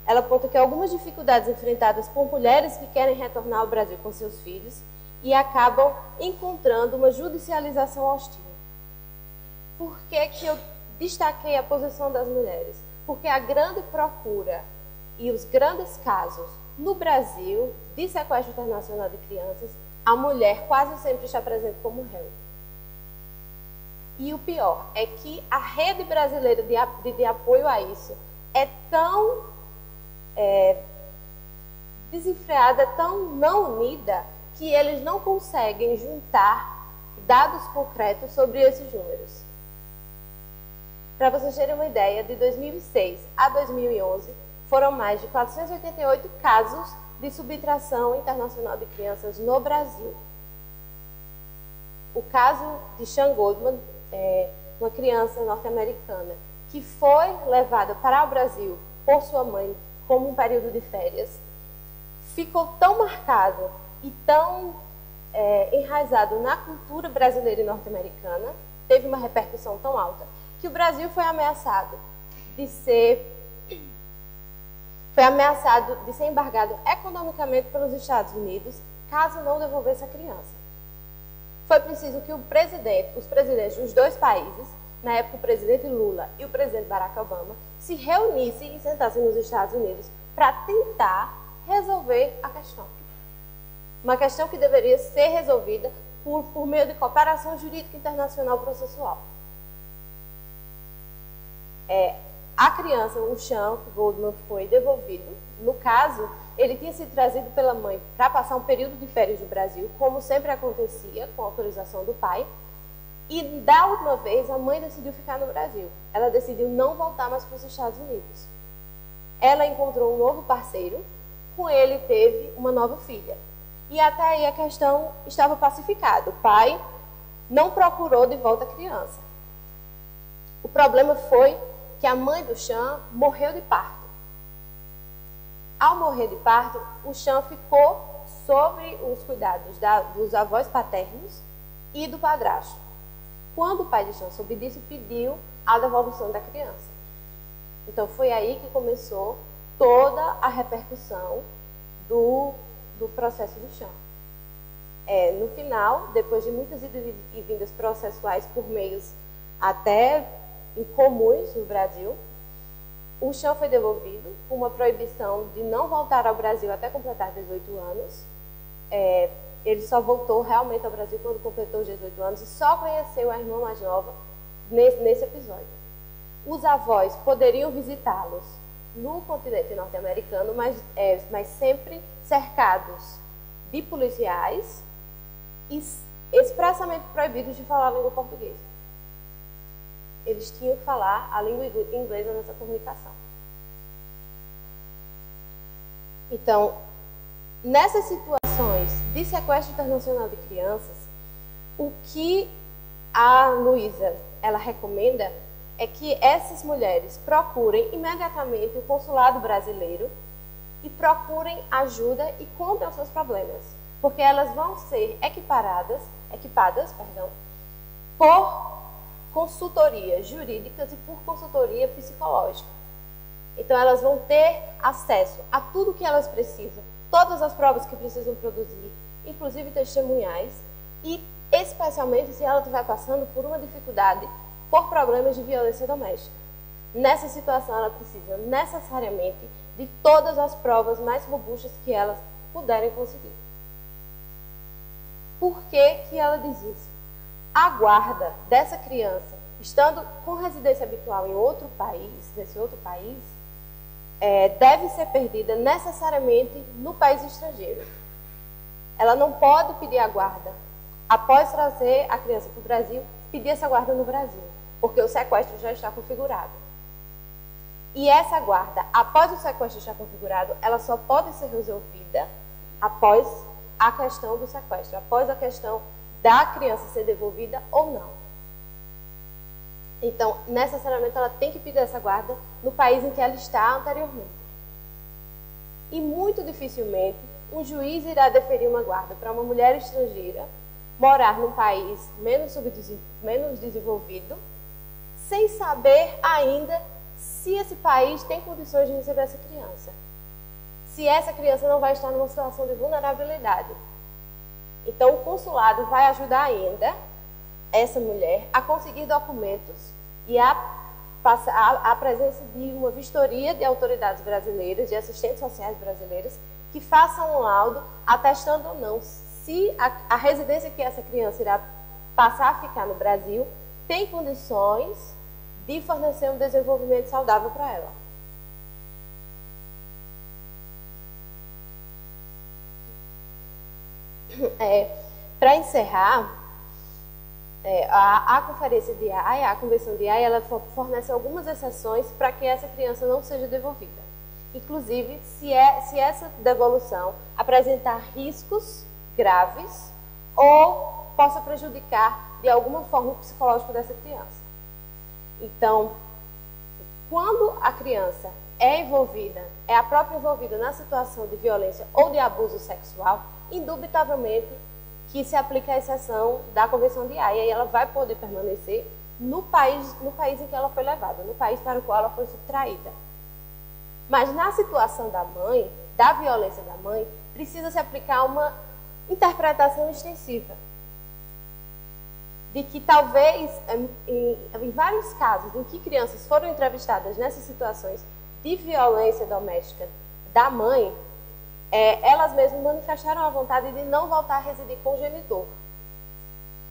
ela aponta que algumas dificuldades enfrentadas por mulheres que querem retornar ao Brasil com seus filhos e acabam encontrando uma judicialização hostil. Por que eu destaquei a posição das mulheres? Porque a grande procura e os grandes casos no Brasil de sequestro internacional de crianças, a mulher quase sempre está presente como réu. E o pior é que a rede brasileira de apoio a isso é tão desenfreada, tão não unida, que eles não conseguem juntar dados concretos sobre esses números. Para vocês terem uma ideia, de 2006 a 2011, foram mais de 488 casos de subtração internacional de crianças no Brasil. O caso de Sean Goldman, uma criança norte-americana que foi levada para o Brasil por sua mãe como um período de férias, ficou tão marcado e tão enraizado na cultura brasileira e norte-americana, teve uma repercussão tão alta, que o Brasil foi ameaçado de ser embargado economicamente pelos Estados Unidos, caso não devolvesse a criança. Foi preciso que os presidentes dos dois países, na época o presidente Lula e o presidente Barack Obama, se reunissem e sentassem nos Estados Unidos para tentar resolver a questão. Uma questão que deveria ser resolvida por meio de cooperação jurídica internacional processual. A criança, o Sean Goldman, foi devolvido. No caso, ele tinha sido trazido pela mãe para passar um período de férias no Brasil, como sempre acontecia, com autorização do pai. E, da última vez, a mãe decidiu ficar no Brasil. Ela decidiu não voltar mais para os Estados Unidos. Ela encontrou um novo parceiro, com ele teve uma nova filha. E até aí a questão estava pacificada. O pai não procurou de volta a criança. O problema foi que a mãe do Sean morreu de parto. Ao morrer de parto, o Sean ficou sob os cuidados dos avós paternos e do padrasto. Quando o pai de Sean soube disso, pediu a devolução da criança. Então foi aí que começou toda a repercussão do processo do Sean. No final, depois de muitas idas e vindas processuais por meios até incomuns no Brasil, o Sean foi devolvido com uma proibição de não voltar ao Brasil até completar 18 anos. Ele só voltou realmente ao Brasil quando completou os 18 anos e só conheceu a irmã mais nova nesse episódio. Os avós poderiam visitá-los no continente norte-americano, mas sempre cercados de policiais e expressamente proibidos de falar a língua portuguesa. Eles tinham que falar a língua inglesa nessa comunicação. Então, nessas situações de sequestro internacional de crianças, o que a Luísa ela recomenda é que essas mulheres procurem imediatamente o consulado brasileiro e procurem ajuda e contem os seus problemas, porque elas vão ser equipadas por consultorias jurídicas e por consultoria psicológica. Então, elas vão ter acesso a tudo que elas precisam, todas as provas que precisam produzir, inclusive testemunhais, e especialmente se ela estiver passando por uma dificuldade por problemas de violência doméstica. Nessa situação, ela precisa necessariamente de todas as provas mais robustas que elas puderem conseguir. Por que ela diz isso? A guarda dessa criança, estando com residência habitual em outro país, nesse outro país, deve ser perdida necessariamente no país estrangeiro. Ela não pode pedir a guarda após trazer a criança para o Brasil, pedir essa guarda no Brasil, porque o sequestro já está configurado. E essa guarda, após o sequestro estar configurado, ela só pode ser resolvida após a questão do sequestro, após a questão da criança ser devolvida ou não. Então, necessariamente, ela tem que pedir essa guarda no país em que ela está anteriormente. E muito dificilmente, um juiz irá deferir uma guarda para uma mulher estrangeira morar num país menos desenvolvido, sem saber ainda se esse país tem condições de receber essa criança. Se essa criança não vai estar numa situação de vulnerabilidade. Então, o consulado vai ajudar ainda essa mulher a conseguir documentos e a presença de uma vistoria de autoridades brasileiras, de assistentes sociais brasileiros, que façam um laudo atestando ou não se a residência que essa criança irá passar a ficar no Brasil tem condições de fornecer um desenvolvimento saudável para ela. Para encerrar, a Conferência de Haia, a Convenção de Haia, ela fornece algumas exceções para que essa criança não seja devolvida. Inclusive, se essa devolução apresentar riscos graves ou possa prejudicar de alguma forma o psicológico dessa criança. Então, quando a criança é a própria envolvida na situação de violência ou de abuso sexual, indubitavelmente que se aplica a exceção da Convenção de Haia e ela vai poder permanecer no país em que ela foi levada, no país para o qual ela foi subtraída. Mas na situação da mãe, da violência da mãe, precisa se aplicar uma interpretação extensiva. De que talvez, em vários casos em que crianças foram entrevistadas nessas situações de violência doméstica da mãe, elas mesmas manifestaram a vontade de não voltar a residir com o genitor,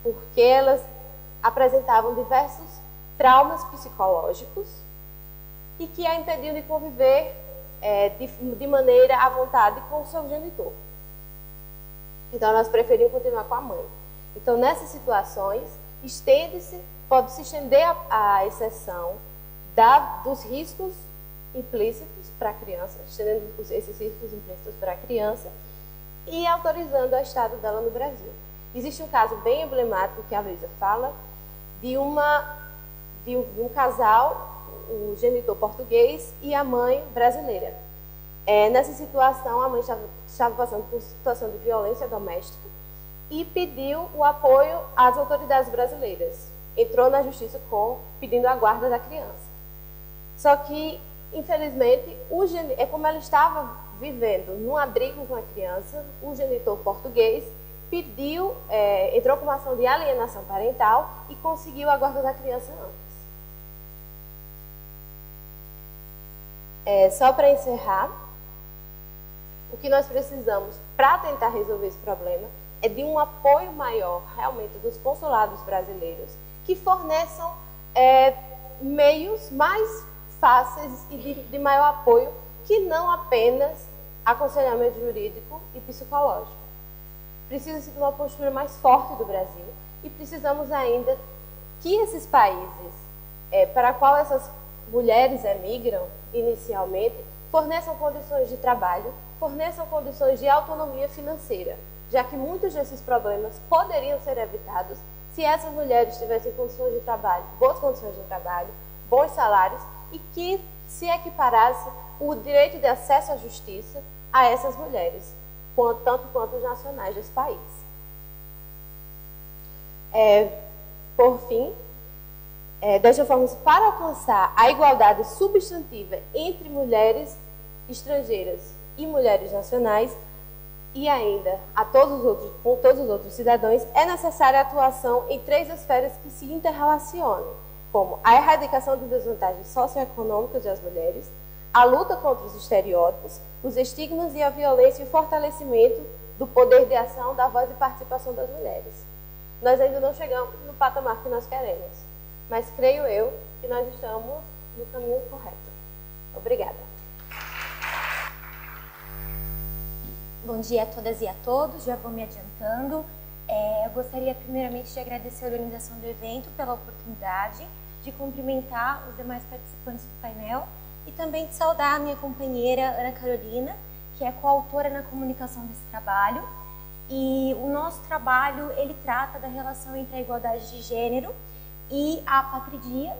porque elas apresentavam diversos traumas psicológicos e que a impediam de conviver de maneira à vontade com o seu genitor. Então, elas preferiam continuar com a mãe. Então, nessas situações, pode-se estender a exceção dos riscos implícitos para a criança, estendendo esses riscos implícitos para a criança e autorizando a estada dela no Brasil. Existe um caso bem emblemático que a Luísa fala de um casal, o genitor português e a mãe brasileira. Nessa situação, a mãe estava passando por situação de violência doméstica e pediu o apoio às autoridades brasileiras. Entrou na justiça pedindo a guarda da criança. Só que, infelizmente, como ela estava vivendo num abrigo com a criança, o genitor português entrou com uma ação de alienação parental e conseguiu a guarda da criança antes. Só para encerrar, o que nós precisamos para tentar resolver esse problema é de um apoio maior, realmente, dos consulados brasileiros, que forneçam meios mais fáceis e de maior apoio, que não apenas aconselhamento jurídico e psicológico. Precisa-se de uma postura mais forte do Brasil e precisamos ainda que esses países para qual essas mulheres emigram inicialmente forneçam condições de trabalho, forneçam condições de autonomia financeira, já que muitos desses problemas poderiam ser evitados se essas mulheres tivessem condições de trabalho, boas condições de trabalho, bons salários e que se equiparasse o direito de acesso à justiça a essas mulheres, tanto quanto os nacionais desse país. Por fim, desta forma, para alcançar a igualdade substantiva entre mulheres estrangeiras e mulheres nacionais, e ainda com todos os outros cidadãos, é necessária a atuação em 3 esferas que se interrelacionam, como a erradicação das desvantagens socioeconômicas das mulheres, a luta contra os estereótipos, os estigmas e a violência e o fortalecimento do poder de ação, da voz e participação das mulheres. Nós ainda não chegamos no patamar que nós queremos, mas creio eu que nós estamos no caminho correto. Obrigada. Bom dia a todas e a todos, já vou me adiantando. Eu gostaria primeiramente de agradecer a organização do evento pela oportunidade, de cumprimentar os demais participantes do painel e também de saudar a minha companheira Ana Carolina, que é coautora na comunicação desse trabalho. E o nosso trabalho, ele trata da relação entre a igualdade de gênero e a apatridía.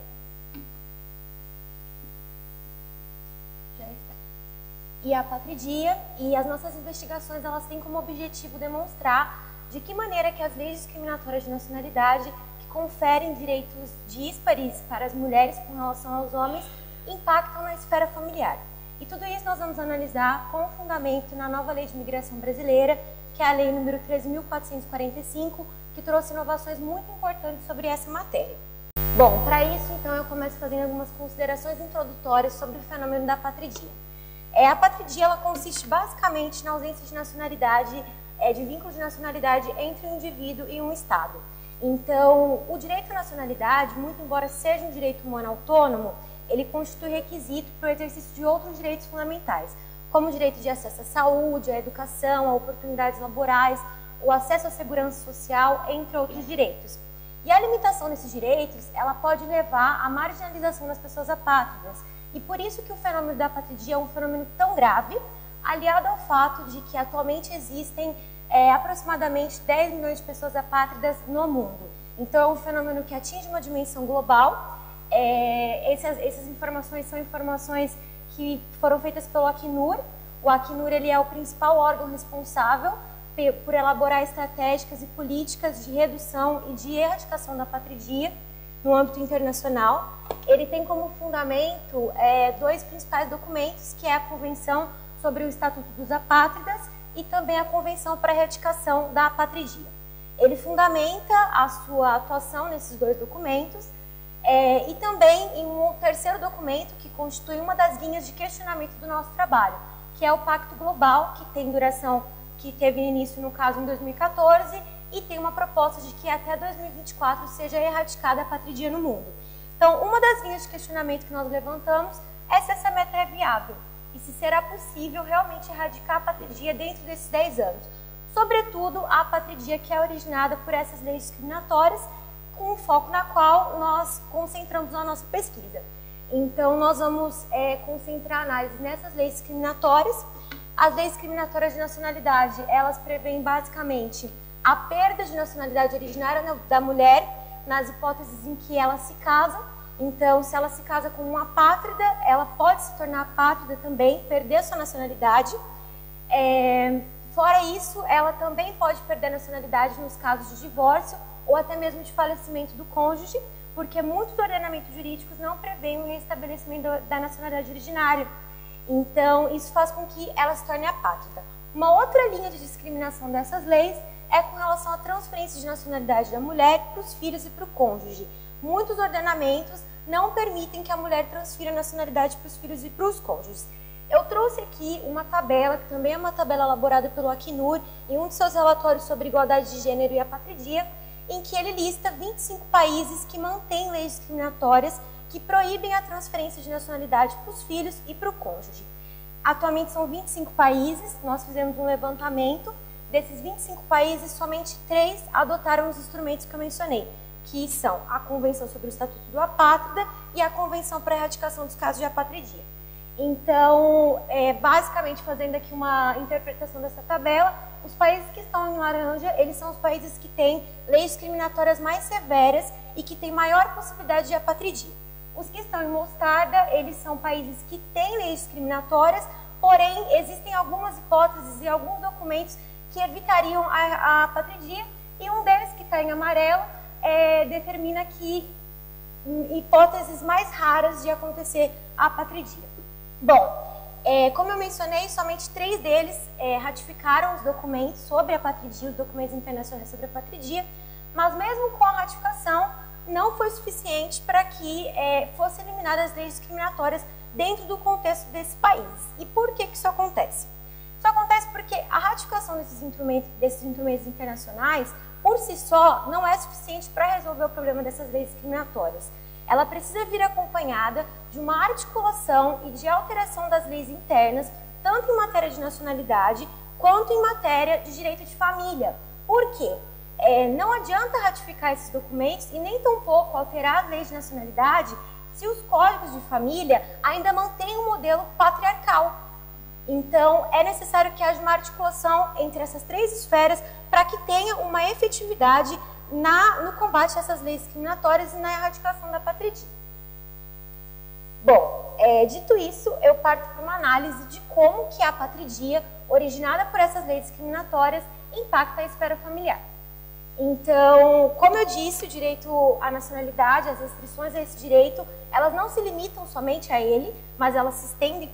E a apatridía, e as nossas investigações, elas têm como objetivo demonstrar de que maneira que as leis discriminatórias de nacionalidade, que conferem direitos díspares para as mulheres com relação aos homens, impactam na esfera familiar. E tudo isso nós vamos analisar com fundamento na nova Lei de Imigração Brasileira, que é a Lei número 13.445, que trouxe inovações muito importantes sobre essa matéria. Bom, para isso, então, eu começo fazendo algumas considerações introdutórias sobre o fenômeno da apatridía. A apatridía, ela consiste basicamente na ausência de nacionalidade, de vínculo de nacionalidade entre um indivíduo e um Estado. Então, o direito à nacionalidade, muito embora seja um direito humano autônomo, ele constitui requisito para o exercício de outros direitos fundamentais, como o direito de acesso à saúde, à educação, a oportunidades laborais, o acesso à segurança social, entre outros direitos. E a limitação desses direitos, ela pode levar à marginalização das pessoas apátridas. E por isso que o fenômeno da apatridía é um fenômeno tão grave, aliado ao fato de que atualmente existem aproximadamente 10 milhões de pessoas apátridas no mundo. Então é um fenômeno que atinge uma dimensão global. Essas informações são informações que foram feitas pelo Acnur. O Acnur, ele é o principal órgão responsável por elaborar estratégicas e políticas de redução e de erradicação da apatridía no âmbito internacional. Ele tem como fundamento dois principais documentos, que é a Convenção sobre o Estatuto dos Apátridas e também a Convenção para a Erradicação da Apatridía. Ele fundamenta a sua atuação nesses dois documentos e também em um terceiro documento que constitui uma das linhas de questionamento do nosso trabalho, que é o Pacto Global, que tem duração, que teve início, no caso, em 2014, e tem uma proposta de que até 2024 seja erradicada a apatridía no mundo. Então, uma das linhas de questionamento que nós levantamos é se essa meta é viável e se será possível realmente erradicar a apatridía dentro desses 10 anos. Sobretudo, a apatridía que é originada por essas leis discriminatórias, com um foco na qual nós concentramos a nossa pesquisa. Então, nós vamos concentrar a análise nessas leis discriminatórias. As leis discriminatórias de nacionalidade, elas prevêem basicamente a perda de nacionalidade originária da mulher nas hipóteses em que ela se casa. Então, se ela se casa com uma apátrida, ela pode se tornar apátrida também, perder sua nacionalidade. Fora isso, ela também pode perder a nacionalidade nos casos de divórcio ou até mesmo de falecimento do cônjuge, porque muitos ordenamentos jurídicos não prevêem o restabelecimento da nacionalidade originária. Então, isso faz com que ela se torne apátrida. Uma outra linha de discriminação dessas leis é com relação à transferência de nacionalidade da mulher para os filhos e para o cônjuge. Muitos ordenamentos não permitem que a mulher transfira a nacionalidade para os filhos e para os cônjuges. Eu trouxe aqui uma tabela, que também é uma tabela elaborada pelo Acnur, em um de seus relatórios sobre igualdade de gênero e apatridía, em que ele lista 25 países que mantêm leis discriminatórias que proíbem a transferência de nacionalidade para os filhos e para o cônjuge. Atualmente são 25 países, nós fizemos um levantamento. Desses 25 países, somente 3 adotaram os instrumentos que eu mencionei, que são a Convenção sobre o Estatuto do Apátrida e a Convenção para a Erradicação dos Casos de Apatridía. Então, basicamente, fazendo aqui uma interpretação dessa tabela, os países que estão em laranja, eles são os países que têm leis discriminatórias mais severas e que têm maior possibilidade de apatridía. Os que estão em mostarda, eles são países que têm leis discriminatórias, porém, existem algumas hipóteses e alguns documentos que evitariam a apatridía, e um deles, que está em amarelo, determina que hipóteses mais raras de acontecer a apatridía. Bom, como eu mencionei, somente 3 deles ratificaram os documentos sobre a apatridía, os documentos internacionais sobre a apatridía, mas mesmo com a ratificação, não foi suficiente para que fossem eliminadas as leis discriminatórias dentro do contexto desse país. E por que isso acontece? Isso acontece porque a ratificação desses instrumentos internacionais, por si só, não é suficiente para resolver o problema dessas leis discriminatórias. Ela precisa vir acompanhada de uma articulação e de alteração das leis internas, tanto em matéria de nacionalidade, quanto em matéria de direito de família. Por quê? não adianta ratificar esses documentos e nem tampouco alterar as leis de nacionalidade se os códigos de família ainda mantêm um modelo patriarcal. Então, é necessário que haja uma articulação entre essas três esferas para que tenha uma efetividade no combate a essas leis discriminatórias e na erradicação da patrídia. Bom, dito isso, eu parto para uma análise de como que a patrídia, originada por essas leis discriminatórias, impacta a esfera familiar. Então, como eu disse, o direito à nacionalidade, as restrições a esse direito, elas não se limitam somente a ele, mas elas se estendem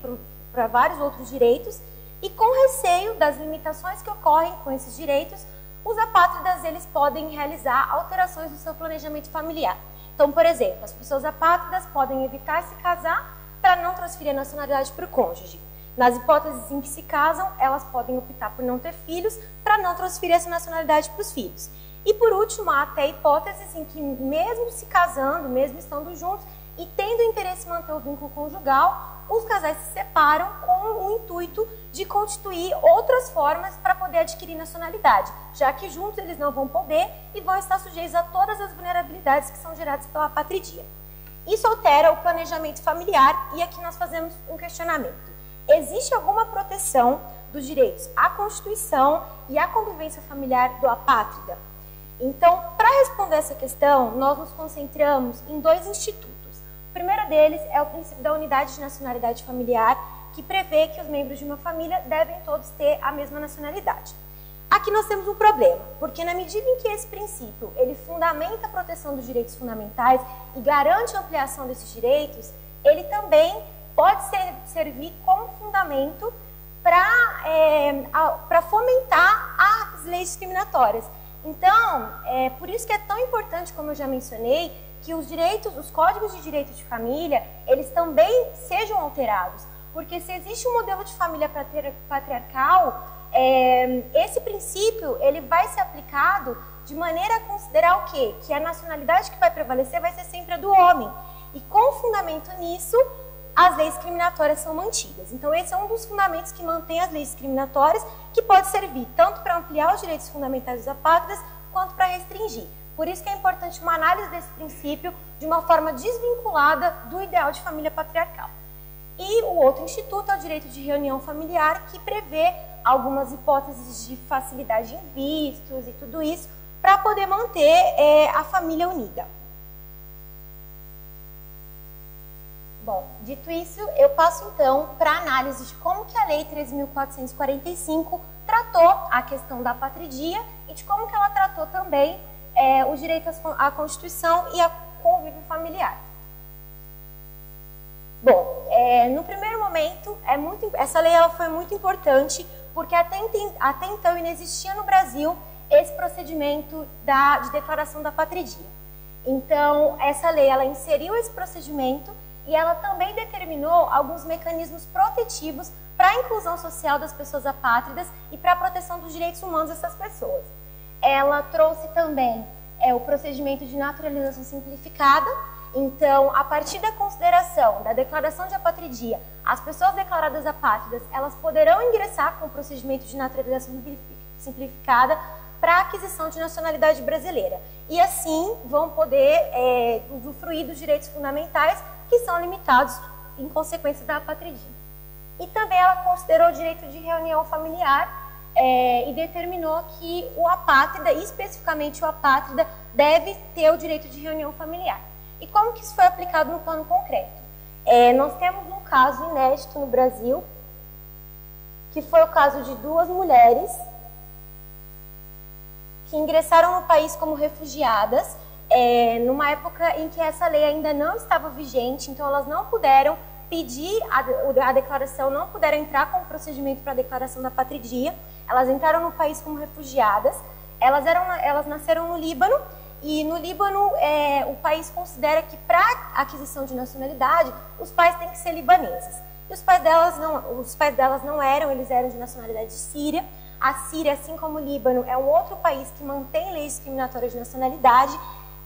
para vários outros direitos, e com receio das limitações que ocorrem com esses direitos, os apátridas eles podem realizar alterações no seu planejamento familiar. Então, por exemplo, as pessoas apátridas podem evitar se casar para não transferir a nacionalidade para o cônjuge. Nas hipóteses em que se casam, elas podem optar por não ter filhos para não transferir essa nacionalidade para os filhos. E por último, há até hipóteses em que mesmo se casando, mesmo estando juntos e tendo interesse em manter o vínculo conjugal, os casais se separam com o intuito de constituir outras formas para poder adquirir nacionalidade, já que juntos eles não vão poder e vão estar sujeitos a todas as vulnerabilidades que são geradas pela patrídia. Isso altera o planejamento familiar e aqui nós fazemos um questionamento. Existe alguma proteção dos direitos à constituição e à convivência familiar do apátrida? Então, para responder essa questão, nós nos concentramos em dois institutos. O primeiro deles é o princípio da unidade de nacionalidade familiar, que prevê que os membros de uma família devem todos ter a mesma nacionalidade. Aqui nós temos um problema, porque na medida em que esse princípio ele fundamenta a proteção dos direitos fundamentais e garante a ampliação desses direitos, ele também pode servir como fundamento para fomentar as leis discriminatórias. Então, por isso que é tão importante, como eu já mencionei, que os códigos de direito de família, eles também sejam alterados. Porque se existe um modelo de família patriarcal, esse princípio ele vai ser aplicado de maneira a considerar o quê? Que a nacionalidade que vai prevalecer vai ser sempre a do homem. E com fundamento nisso, as leis discriminatórias são mantidas. Então, esse é um dos fundamentos que mantém as leis discriminatórias, que pode servir tanto para ampliar os direitos fundamentais dos apátridas, quanto para restringir. Por isso que é importante uma análise desse princípio de uma forma desvinculada do ideal de família patriarcal. E o outro instituto é o direito de reunião familiar, que prevê algumas hipóteses de facilidade em vistos e tudo isso, para poder manter a família unida. Bom, dito isso, eu passo então para a análise de como que a Lei 13.445 tratou a questão da patrídia e de como que ela tratou também o direito à Constituição e ao convívio familiar. Bom, no primeiro momento, essa lei ela foi muito importante porque até então não existia no Brasil esse procedimento de declaração da patrídia. Então, essa lei ela inseriu esse procedimento e ela também determinou alguns mecanismos protetivos para a inclusão social das pessoas apátridas e para a proteção dos direitos humanos dessas pessoas. Ela trouxe também o procedimento de naturalização simplificada. Então, a partir da consideração da declaração de apatrídia, as pessoas declaradas apátridas, elas poderão ingressar com o procedimento de naturalização simplificada para a aquisição de nacionalidade brasileira. E assim vão poder usufruir dos direitos fundamentais que são limitados em consequência da apatrídia. E também ela considerou o direito de reunião familiar e determinou que o apátrida, especificamente o apátrida, deve ter o direito de reunião familiar. E como que isso foi aplicado no plano concreto? Nós temos um caso inédito no Brasil, que foi o caso de duas mulheres que ingressaram no país como refugiadas, numa época em que essa lei ainda não estava vigente, então elas não puderam pedir a declaração, não puderam entrar com o procedimento para a declaração da patrídia. Elas entraram no país como refugiadas, elas nasceram no Líbano, e no Líbano o país considera que para a aquisição de nacionalidade, os pais têm que ser libaneses. E os pais delas não eram, eles eram de nacionalidade síria. A Síria, assim como o Líbano, é um outro país que mantém leis discriminatórias de nacionalidade.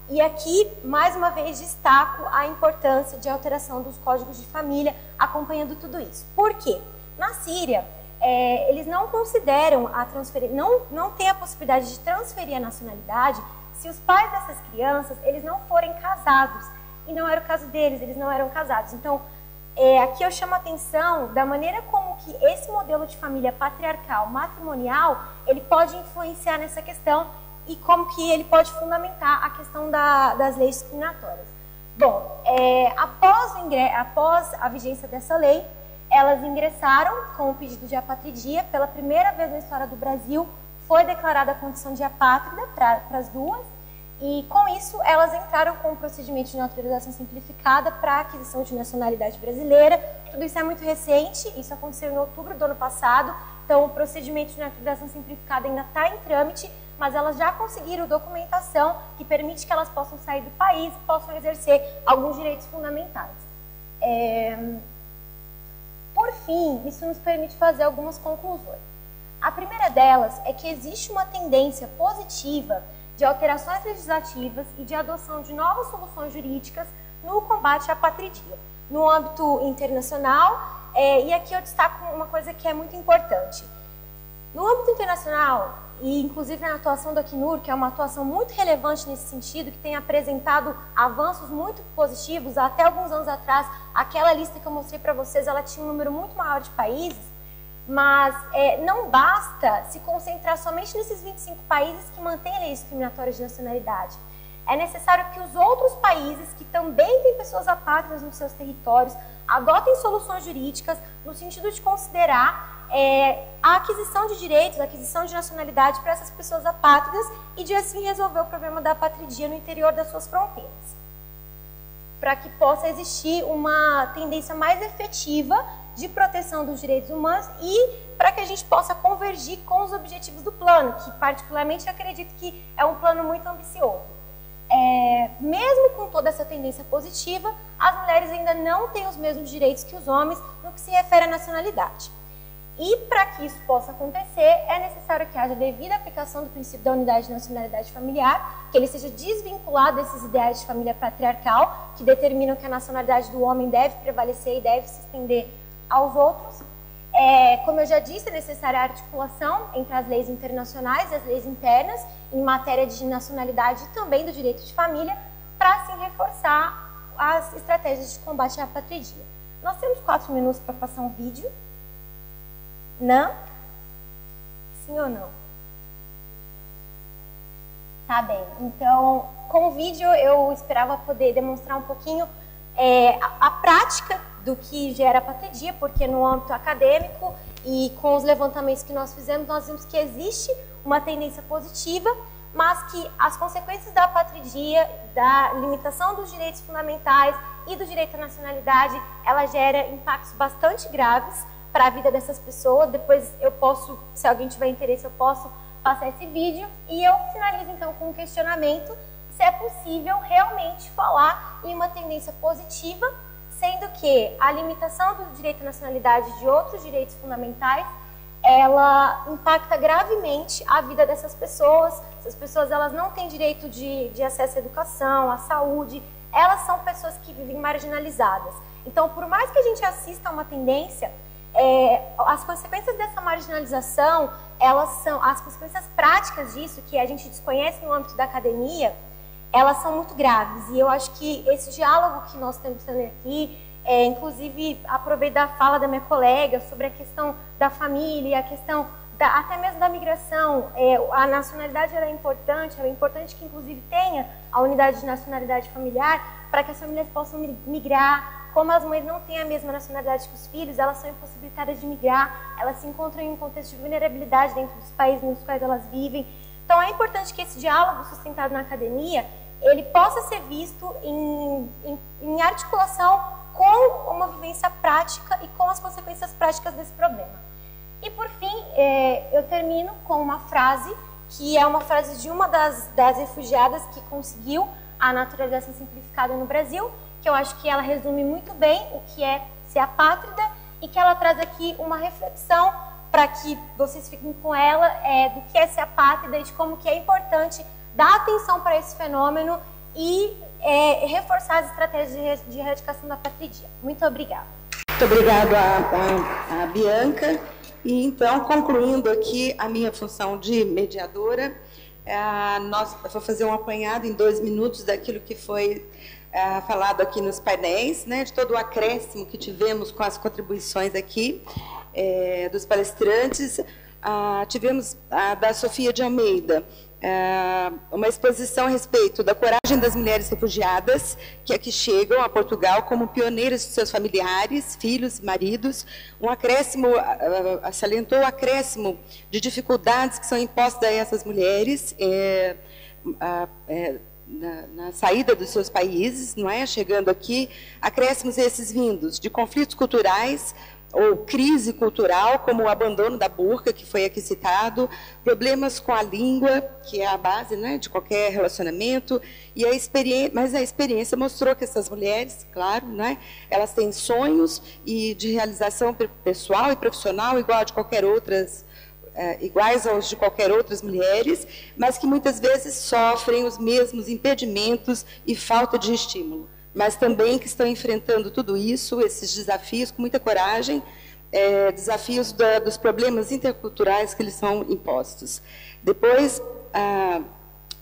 E aqui, mais uma vez, destaco a importância de alteração dos códigos de família, acompanhando tudo isso. Por quê? Na Síria, eles não consideram a transferência, não tem a possibilidade de transferir a nacionalidade se os pais dessas crianças, eles não forem casados. E não era o caso deles, eles não eram casados. Então, aqui eu chamo a atenção da maneira como que esse modelo de família patriarcal, matrimonial, ele pode influenciar nessa questão e como que ele pode fundamentar a questão das leis discriminatórias. Bom, após a vigência dessa lei, elas ingressaram com o pedido de apatridie. Pela primeira vez na história do Brasil, foi declarada a condição de apátrida para as duas. E, com isso, elas entraram com um procedimento de naturalização simplificada para a aquisição de nacionalidade brasileira. Tudo isso é muito recente, isso aconteceu em outubro do ano passado. Então, o procedimento de naturalização simplificada ainda está em trâmite, mas elas já conseguiram documentação que permite que elas possam sair do país e possam exercer alguns direitos fundamentais. Por fim, isso nos permite fazer algumas conclusões. A primeira delas é que existe uma tendência positiva de alterações legislativas e de adoção de novas soluções jurídicas no combate à apatridie, no âmbito internacional, e aqui eu destaco uma coisa que é muito importante. No âmbito internacional, e inclusive na atuação do Acnur, que é uma atuação muito relevante nesse sentido, que tem apresentado avanços muito positivos, até alguns anos atrás, aquela lista que eu mostrei para vocês, ela tinha um número muito maior de países, mas não basta se concentrar somente nesses 25 países que mantêm leis discriminatórias de nacionalidade. É necessário que os outros países, que também têm pessoas apátridas nos seus territórios, adotem soluções jurídicas no sentido de considerar a aquisição de direitos, a aquisição de nacionalidade para essas pessoas apátridas e de assim resolver o problema da apatridie no interior das suas fronteiras. Para que possa existir uma tendência mais efetiva de proteção dos direitos humanos e para que a gente possa convergir com os objetivos do plano, que particularmente eu acredito que é um plano muito ambicioso. Mesmo com toda essa tendência positiva, as mulheres ainda não têm os mesmos direitos que os homens no que se refere à nacionalidade. E para que isso possa acontecer, é necessário que haja devida aplicação do princípio da unidade de nacionalidade familiar, que ele seja desvinculado desses ideais de família patriarcal, que determinam que a nacionalidade do homem deve prevalecer e deve se estender aos outros. Como eu já disse, é necessária a articulação entre as leis internacionais e as leis internas em matéria de nacionalidade e também do direito de família, para assim reforçar as estratégias de combate à apatridie. Nós temos 4 minutos para passar um vídeo. Não? Sim ou não? Tá bem. Então, com o vídeo eu esperava poder demonstrar um pouquinho a prática do que gera apatridie, porque no âmbito acadêmico e com os levantamentos que nós fizemos, nós vimos que existe uma tendência positiva, mas que as consequências da apatridie, da limitação dos direitos fundamentais e do direito à nacionalidade, ela gera impactos bastante graves para a vida dessas pessoas. Depois eu posso, se alguém tiver interesse, eu posso passar esse vídeo. E eu finalizo então com um questionamento se é possível realmente falar em uma tendência positiva, sendo que a limitação do direito à nacionalidade e de outros direitos fundamentais, ela impacta gravemente a vida dessas pessoas. Essas pessoas, elas não têm direito de acesso à educação, à saúde, elas são pessoas que vivem marginalizadas. Então, por mais que a gente assista a uma tendência, as consequências dessa marginalização, as consequências práticas disso, que a gente desconhece no âmbito da academia, elas são muito graves. E eu acho que esse diálogo que nós estamos tendo aqui, inclusive aproveito da fala da minha colega sobre a questão da família, a questão até mesmo da migração, a nacionalidade é importante que inclusive tenha a unidade de nacionalidade familiar para que as famílias possam migrar. Como as mães não têm a mesma nacionalidade que os filhos, elas são impossibilitadas de migrar, elas se encontram em um contexto de vulnerabilidade dentro dos países nos quais elas vivem. Então é importante que esse diálogo sustentado na academia, ele possa ser visto em articulação com uma vivência prática e com as consequências práticas desse problema. E por fim, eu termino com uma frase, que é uma frase de uma das refugiadas que conseguiu a naturalização simplificada no Brasil, que eu acho que ela resume muito bem o que é ser apátrida e que ela traz aqui uma reflexão para que vocês fiquem com ela do que é ser apátrida e de como que é importante dar atenção para esse fenômeno e reforçar as estratégias de erradicação da apatridie. Muito obrigada. Muito obrigada a Bianca. E então, concluindo aqui a minha função de mediadora, eu vou fazer um apanhado em 2 minutos daquilo que foi falado aqui nos painéis, né, de todo o acréscimo que tivemos com as contribuições aqui dos palestrantes. Tivemos da Sofia de Almeida, uma exposição a respeito da coragem das mulheres refugiadas que aqui chegam a Portugal como pioneiras de seus familiares, filhos, maridos, um acréscimo, salientou o acréscimo de dificuldades que são impostas a essas mulheres na saída dos seus países, não é? Chegando aqui, acréscimos esses vindos de conflitos culturais, ou crise cultural, como o abandono da burca, que foi aqui citado, problemas com a língua, que é a base, né, de qualquer relacionamento, e mas a experiência mostrou que essas mulheres, claro, né, elas têm sonhos de realização pessoal e profissional iguais aos de qualquer outras mulheres, mas que muitas vezes sofrem os mesmos impedimentos e falta de estímulo, mas também que estão enfrentando tudo isso, esses desafios, com muita coragem, desafios dos problemas interculturais que lhes são impostos. Depois,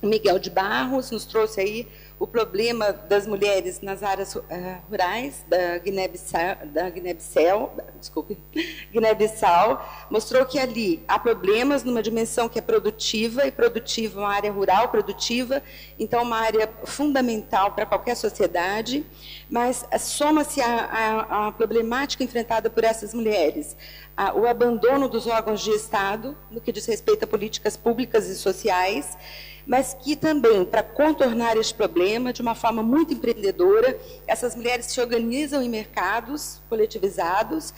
o Miguel de Barros nos trouxe aí o problema das mulheres nas áreas rurais da Guiné-Bissau, mostrou que ali há problemas numa dimensão que é produtiva, uma área rural produtiva, então uma área fundamental para qualquer sociedade, mas soma-se a problemática enfrentada por essas mulheres, o abandono dos órgãos de Estado, no que diz respeito a políticas públicas e sociais, mas que também, para contornar este problema de uma forma muito empreendedora, essas mulheres se organizam em mercados coletivizados,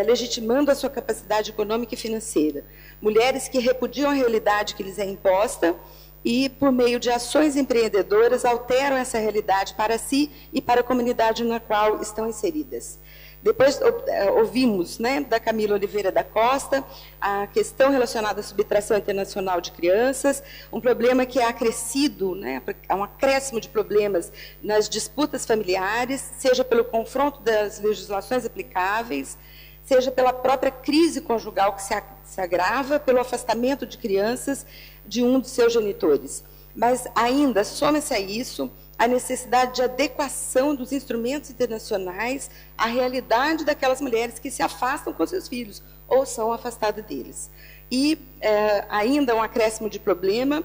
legitimando a sua capacidade econômica e financeira. Mulheres que repudiam a realidade que lhes é imposta e, por meio de ações empreendedoras, alteram essa realidade para si e para a comunidade na qual estão inseridas. Depois ouvimos, né, da Camila Oliveira da Costa a questão relacionada à subtração internacional de crianças, um problema que é acrescido, né, há um acréscimo de problemas nas disputas familiares, seja pelo confronto das legislações aplicáveis, seja pela própria crise conjugal que se agrava, pelo afastamento de crianças de um dos seus genitores. Mas ainda, soma-se a isso, a necessidade de adequação dos instrumentos internacionais à realidade daquelas mulheres que se afastam com seus filhos ou são afastadas deles. E ainda um acréscimo de problema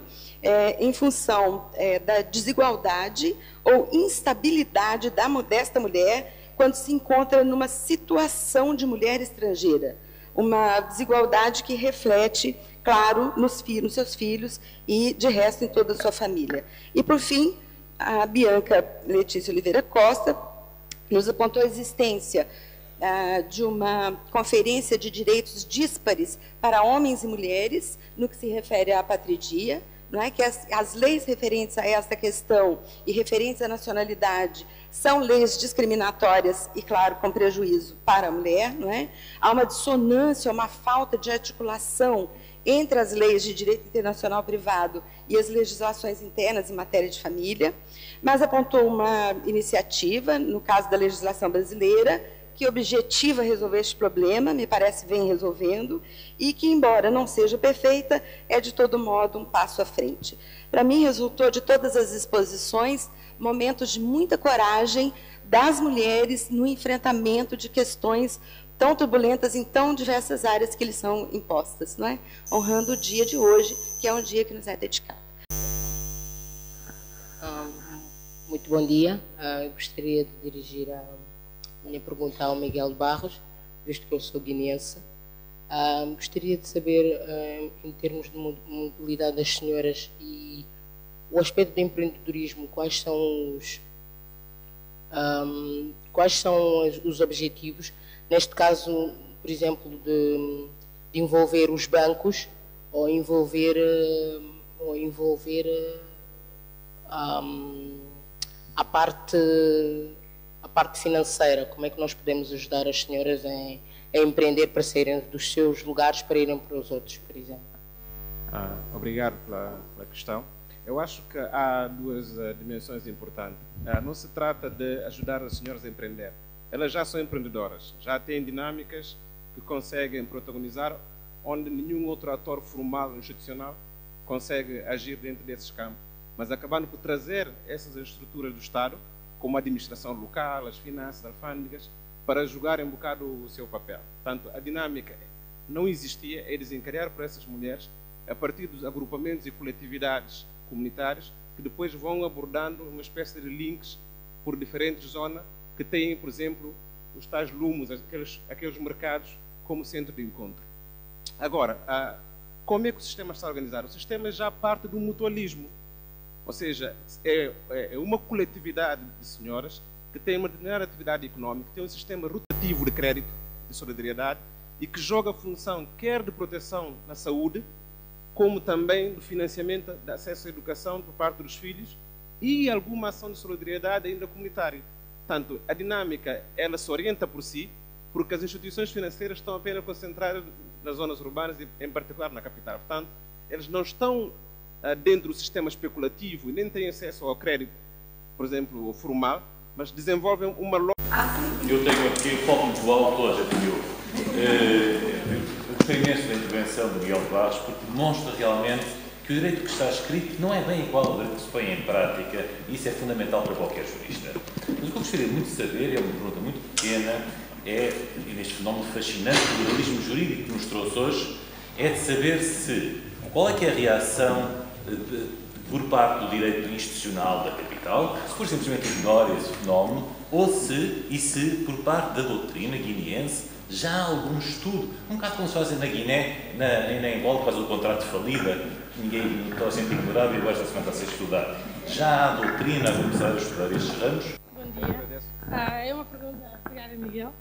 em função da desigualdade ou instabilidade desta mulher quando se encontra numa situação de mulher estrangeira. Uma desigualdade que reflete, claro, nos seus filhos e, de resto, em toda a sua família. E, por fim, a Bianca Letícia Oliveira Costa nos apontou a existência de uma conferência de direitos díspares para homens e mulheres, no que se refere à patridia, não é? Que as leis referentes a esta questão e referentes à nacionalidade são leis discriminatórias e, claro, com prejuízo para a mulher. Não é? Há uma dissonância, uma falta de articulação entre as leis de direito internacional privado e as legislações internas em matéria de família, mas apontou uma iniciativa, no caso da legislação brasileira, que objetiva resolver este problema, me parece vem resolvendo, e que, embora não seja perfeita, é de todo modo um passo à frente. Para mim, resultou de todas as exposições momentos de muita coragem das mulheres no enfrentamento de questões tão turbulentas em tão diversas áreas que lhes são impostas, não é? Honrando o dia de hoje, que é um dia que nos é dedicado. Muito bom dia. Eu gostaria de dirigir a minha pergunta ao Miguel de Barros, visto que eu sou guineense. Gostaria de saber, em termos de mobilidade das senhoras e o aspecto do empreendedorismo, quais são os objetivos, neste caso, por exemplo, de envolver os bancos ou envolver a parte financeira. Como é que nós podemos ajudar as senhoras a empreender para saírem dos seus lugares para irem para os outros, por exemplo? Obrigado pela questão. Eu acho que há duas dimensões importantes. Não se trata de ajudar as senhoras a empreender. Elas já são empreendedoras, já têm dinâmicas que conseguem protagonizar, onde nenhum outro ator formal institucional consegue agir dentro desses campos, mas acabando por trazer essas estruturas do Estado, como a administração local, as finanças, as alfândegas, para jogar um bocado o seu papel. Portanto, a dinâmica não existia, é desencadeada por essas mulheres a partir dos agrupamentos e coletividades comunitárias que depois vão abordando uma espécie de links por diferentes zonas que têm, por exemplo, os tais lumos, aqueles mercados como centro de encontro. Agora, como é que o sistema está organizado? O sistema já parte do mutualismo, ou seja, é uma coletividade de senhoras que tem uma determinada atividade económica, tem um sistema rotativo de crédito, de solidariedade, e que joga a função quer de proteção na saúde, como também do financiamento de acesso à educação por parte dos filhos e alguma ação de solidariedade ainda comunitária. Portanto, a dinâmica, ela se orienta por si, porque as instituições financeiras estão apenas concentradas nas zonas urbanas e, em particular, na capital. Portanto, eles não estão dentro do sistema especulativo e nem têm acesso ao crédito, por exemplo, formal, mas desenvolvem uma lógica. Eu tenho aqui o foco muito alto, toda a gente me ouve. Eu gostei imenso da intervenção do Miguel Barros, porque demonstra realmente que o direito que está escrito não é bem igual ao direito que se põe em prática, e isso é fundamental para qualquer jurista. Mas o que eu gostaria muito de saber, é uma pergunta muito pequena, e neste fenómeno fascinante do pluralismo jurídico que nos trouxe hoje, é de saber qual é que é a reação por parte do direito institucional da capital, se for simplesmente ignora esse fenómeno, ou se por parte da doutrina guineense já há algum estudo, um bocado como se fazem na Guiné, em Angola, por causa do contrato de falida, ninguém está sempre ignorado e agora esta semana está a ser estudado. Já há doutrina a começar a estudar estes ramos? Bom dia. É uma pergunta, obrigada Miguel,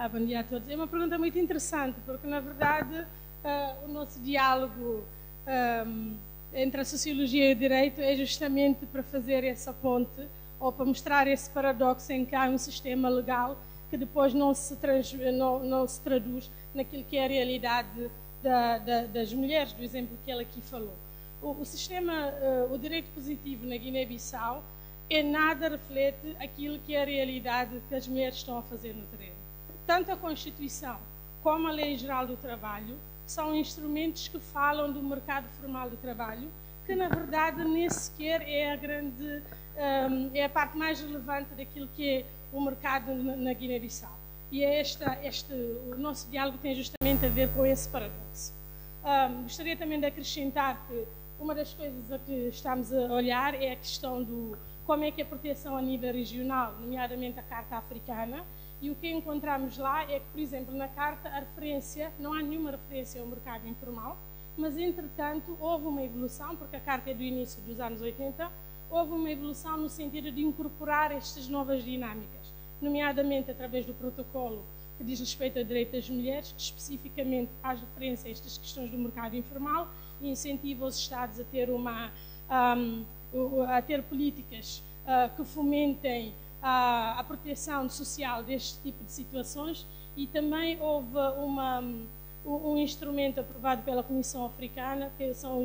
bom dia a todos. É uma pergunta muito interessante, porque na verdade o nosso diálogo entre a sociologia e o direito é justamente para fazer essa ponte, ou para mostrar esse paradoxo em que há um sistema legal que depois não se traduz naquilo que é a realidade das mulheres, do exemplo que ele aqui falou. O direito positivo na Guiné-Bissau nada reflete aquilo que é a realidade que as mulheres estão a fazer no terreno. Tanto a Constituição como a Lei Geral do Trabalho são instrumentos que falam do mercado formal de trabalho, que na verdade nem sequer é a parte mais relevante daquilo que é o mercado na Guiné-Bissau. E o nosso diálogo tem justamente a ver com esse paradoxo. Gostaria também de acrescentar que uma das coisas a que estamos a olhar é a questão do como é que a proteção a nível regional, nomeadamente a Carta Africana, e o que encontramos lá é que, por exemplo, na Carta não há nenhuma referência ao mercado informal, mas, entretanto, houve uma evolução, porque a Carta é do início dos anos 80, houve uma evolução no sentido de incorporar estas novas dinâmicas, nomeadamente através do protocolo que diz respeito ao direito das mulheres, que especificamente faz referência a estas questões do mercado informal e incentiva os Estados a ter políticas que fomentem a proteção social deste tipo de situações, e também houve um instrumento aprovado pela Comissão Africana, que são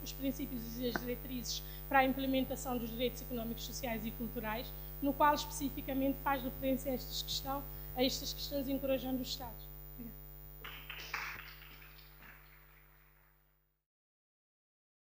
os princípios e as diretrizes para a implementação dos direitos económicos, sociais e culturais, no qual especificamente faz referência a estas questões, encorajando os Estados.